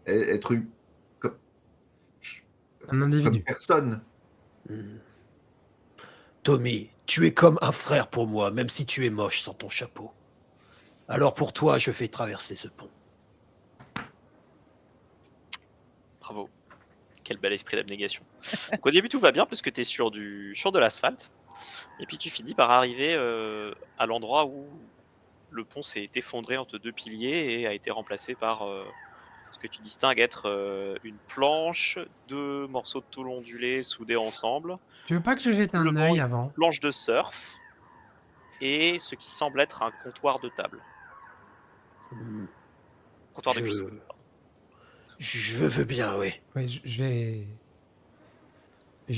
être comme, Un comme individu. personne. Tommy, tu es comme un frère pour moi, même si tu es moche sans ton chapeau. Alors pour toi, je fais traverser ce pont. Bravo. Quel bel esprit d'abnégation. Donc, au début, tout va bien parce que tu es sur de l'asphalte. Et puis tu finis par arriver à l'endroit où le pont s'est effondré entre deux piliers et a été remplacé par ce que tu distingues être une planche, deux morceaux de tôle ondulée soudés ensemble, Tu veux pas que je jette un visiblement œil une avant? planche de surf et ce qui semble être un comptoir de table. Comptoir de cuisine. Je veux bien, oui. Oui, je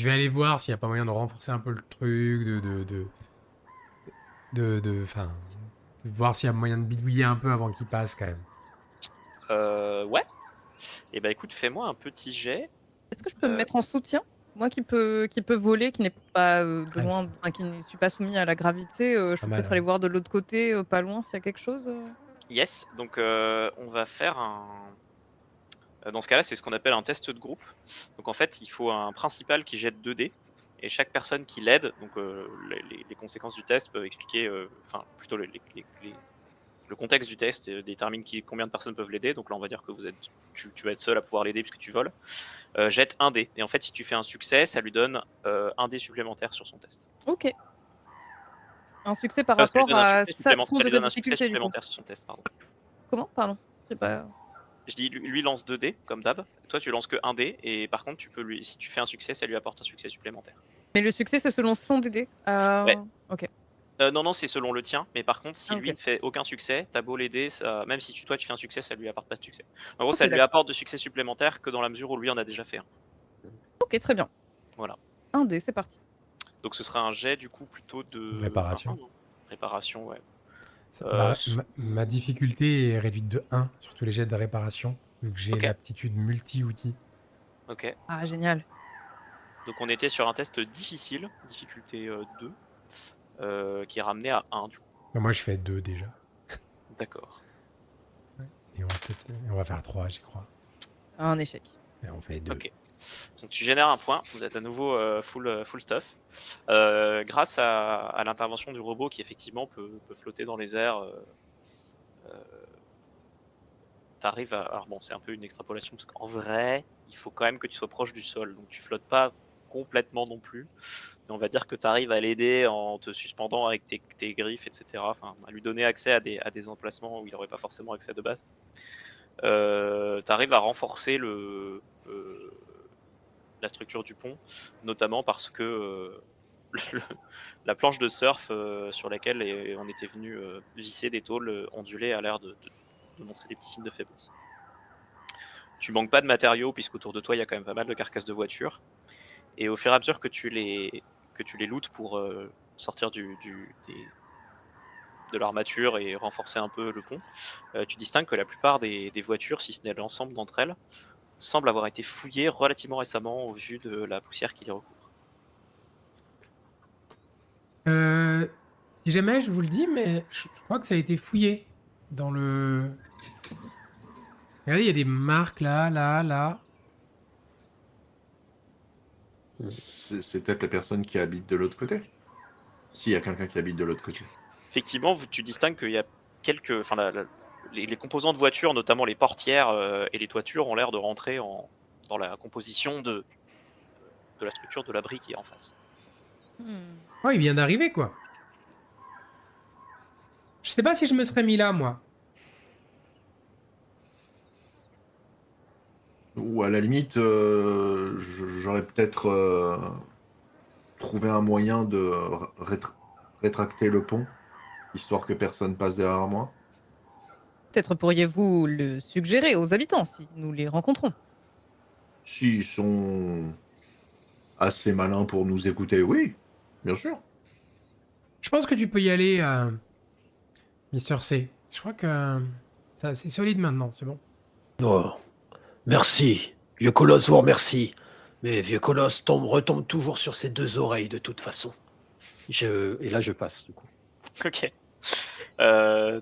vais aller voir s'il n'y a pas moyen de renforcer un peu le truc, enfin, voir s'il y a moyen de bidouiller un peu avant qu'il passe quand même. Ouais. Et bah écoute, fais-moi un petit jet. Est-ce que je peux me mettre en soutien? Moi qui peut voler, qui n'ai pas besoin, ça- enfin, qui ne suis pas soumis à la gravité, C'est je pas peux mal, peut-être ouais. aller voir de l'autre côté, pas loin, s'il y a quelque chose. Yes, donc on va faire un. Dans ce cas-là, c'est ce qu'on appelle un test de groupe. Donc en fait, il faut un principal qui jette 2 dés. Et chaque personne qui l'aide, donc les conséquences du test peuvent expliquer, enfin plutôt le contexte du test détermine combien de personnes peuvent l'aider. Donc là, on va dire que tu vas être seul à pouvoir l'aider puisque tu voles. Jette un dé. Et en fait, si tu fais un succès, ça lui donne un dé supplémentaire sur son test. Ok. Un succès par Ça lui rapport donne un à succès supplémentaire. son Ça lui degré donne de un succès difficulté, du coup. supplémentaire sur son test, pardon. Comment? Pardon. Je sais pas. Je dis, lui lance 2 dés, comme d'hab. Toi, tu lances que 1 dé. Et par contre, si tu fais un succès, ça lui apporte un succès supplémentaire. Mais le succès, c'est selon son DD. Ouais. Ok. Non, c'est selon le tien. Mais par contre, si Ah, lui ok. ne fait aucun succès, t'as beau l'aider, même si toi tu fais un succès, ça lui apporte pas de succès. En gros, Ok, ça lui d'accord. apporte de succès supplémentaires que dans la mesure où lui en a déjà fait un. Ok, très bien. Voilà. Un dé, c'est parti. Donc ce sera un jet du coup plutôt de Réparation. Réparation, ouais. Ma difficulté est réduite de 1 sur tous les jets de réparation, vu que j'ai Ok. l'aptitude multi-outils. Ok. Ah, génial. Donc on était sur un test difficile, difficulté 2, qui est ramené à 1 du coup. Bah, moi, je fais 2 déjà. D'accord. Et on va faire 3, j'y crois. Un échec. Et on fait 2. Ok. Donc tu génères un point, vous êtes à nouveau full stuff. Grâce à l'intervention du robot qui effectivement peut flotter dans les airs, t'arrives à. Alors bon, c'est un peu une extrapolation parce qu'en vrai, il faut quand même que tu sois proche du sol, donc tu flottes pas complètement non plus. Mais on va dire que tu arrives à l'aider en te suspendant avec tes griffes, etc. Enfin, à lui donner accès à des emplacements où il n'aurait pas forcément accès de base. Tu arrives à renforcer la structure du pont, notamment parce que la planche de surf sur laquelle on était venu visser des tôles ondulées a l'air de montrer des petits signes de faiblesse. Tu manques pas de matériaux puisqu'autour de toi il y a quand même pas mal de carcasses de voitures, et au fur et à mesure que tu les lootes pour sortir de l'armature et renforcer un peu le pont, tu distingues que la plupart des voitures, si ce n'est l'ensemble d'entre elles, semblent avoir été fouillées relativement récemment au vu de la poussière qui les recouvre. Si jamais, je vous le dis, mais je crois que ça a été fouillé dans le... Regardez, il y a des marques là, là, là. C'est peut-être la personne qui habite de l'autre côté. S'il y a quelqu'un qui habite de l'autre côté. Effectivement, tu distingues qu'il y a quelques... Enfin, les composants de voiture, notamment les portières et les toitures, ont l'air de rentrer dans la composition de la structure de l'abri qui est en face. Oh, il vient d'arriver, quoi. Je sais pas si je me serais mis là, moi. Ou à la limite, j'aurais peut-être trouvé un moyen de rétracter le pont, histoire que personne passe derrière moi. Peut-être pourriez-vous le suggérer aux habitants si nous les rencontrons. S'ils sont assez malins pour nous écouter, oui, bien sûr. Je pense que tu peux y aller, Mister C. Je crois que ça, c'est solide maintenant, c'est bon. Oh, merci. Vieux colosse vous remercie. Mais vieux colosse retombe toujours sur ses 2 oreilles de toute façon. Et là, je passe, du coup. Ok.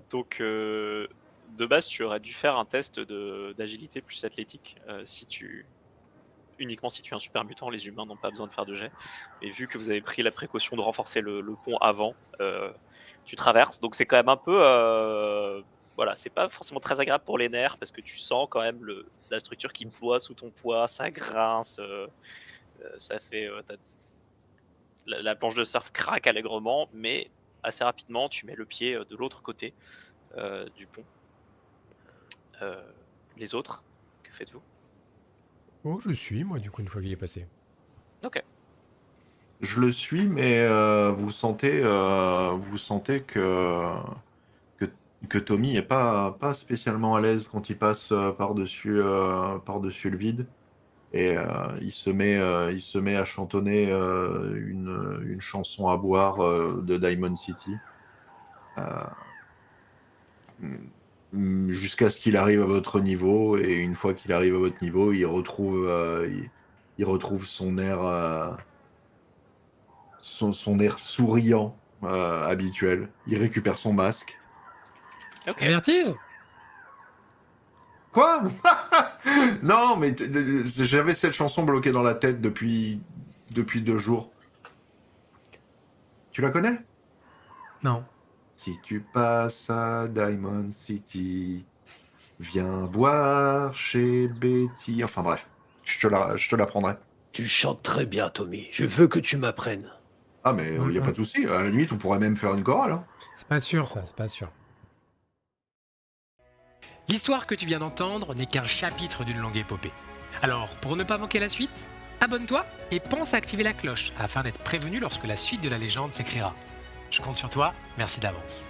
Donc, de base, tu aurais dû faire un test d'agilité plus athlétique uniquement si tu es un super mutant. Les humains n'ont pas besoin de faire de jet. Et vu que vous avez pris la précaution de renforcer le pont avant, tu traverses. Donc c'est quand même un peu... voilà, c'est pas forcément très agréable pour les nerfs parce que tu sens quand même la structure qui ploie sous ton poids, ça grince, ça fait... la planche de surf craque allègrement, mais assez rapidement, tu mets le pied de l'autre côté du pont. Les autres, que faites-vous? Oh, je suis, moi, du coup, une fois qu'il est passé. Ok. Je le suis, mais vous sentez que Tommy est pas spécialement à l'aise quand il passe par-dessus le vide. Et il se met à chantonner une chanson à boire de Diamond City. jusqu'à ce qu'il arrive à votre niveau, et une fois qu'il arrive à votre niveau, il retrouve son air, son air souriant habituel. Il récupère son masque. Ok. Un vertige? Quoi? Non, mais j'avais cette chanson bloquée dans la tête depuis 2 jours. Tu la connais? Non. Si tu passes à Diamond City, viens boire chez Betty. Enfin bref, je te l'apprendrai. Tu chantes très bien, Tommy. Je veux que tu m'apprennes. Ah, mais il n'y a pas de souci. À la limite, on pourrait même faire une chorale. Hein. C'est pas sûr, ça, c'est pas sûr. L'histoire que tu viens d'entendre n'est qu'un chapitre d'une longue épopée. Alors, pour ne pas manquer la suite, abonne-toi et pense à activer la cloche afin d'être prévenu lorsque la suite de la légende s'écrira. Je compte sur toi, merci d'avance.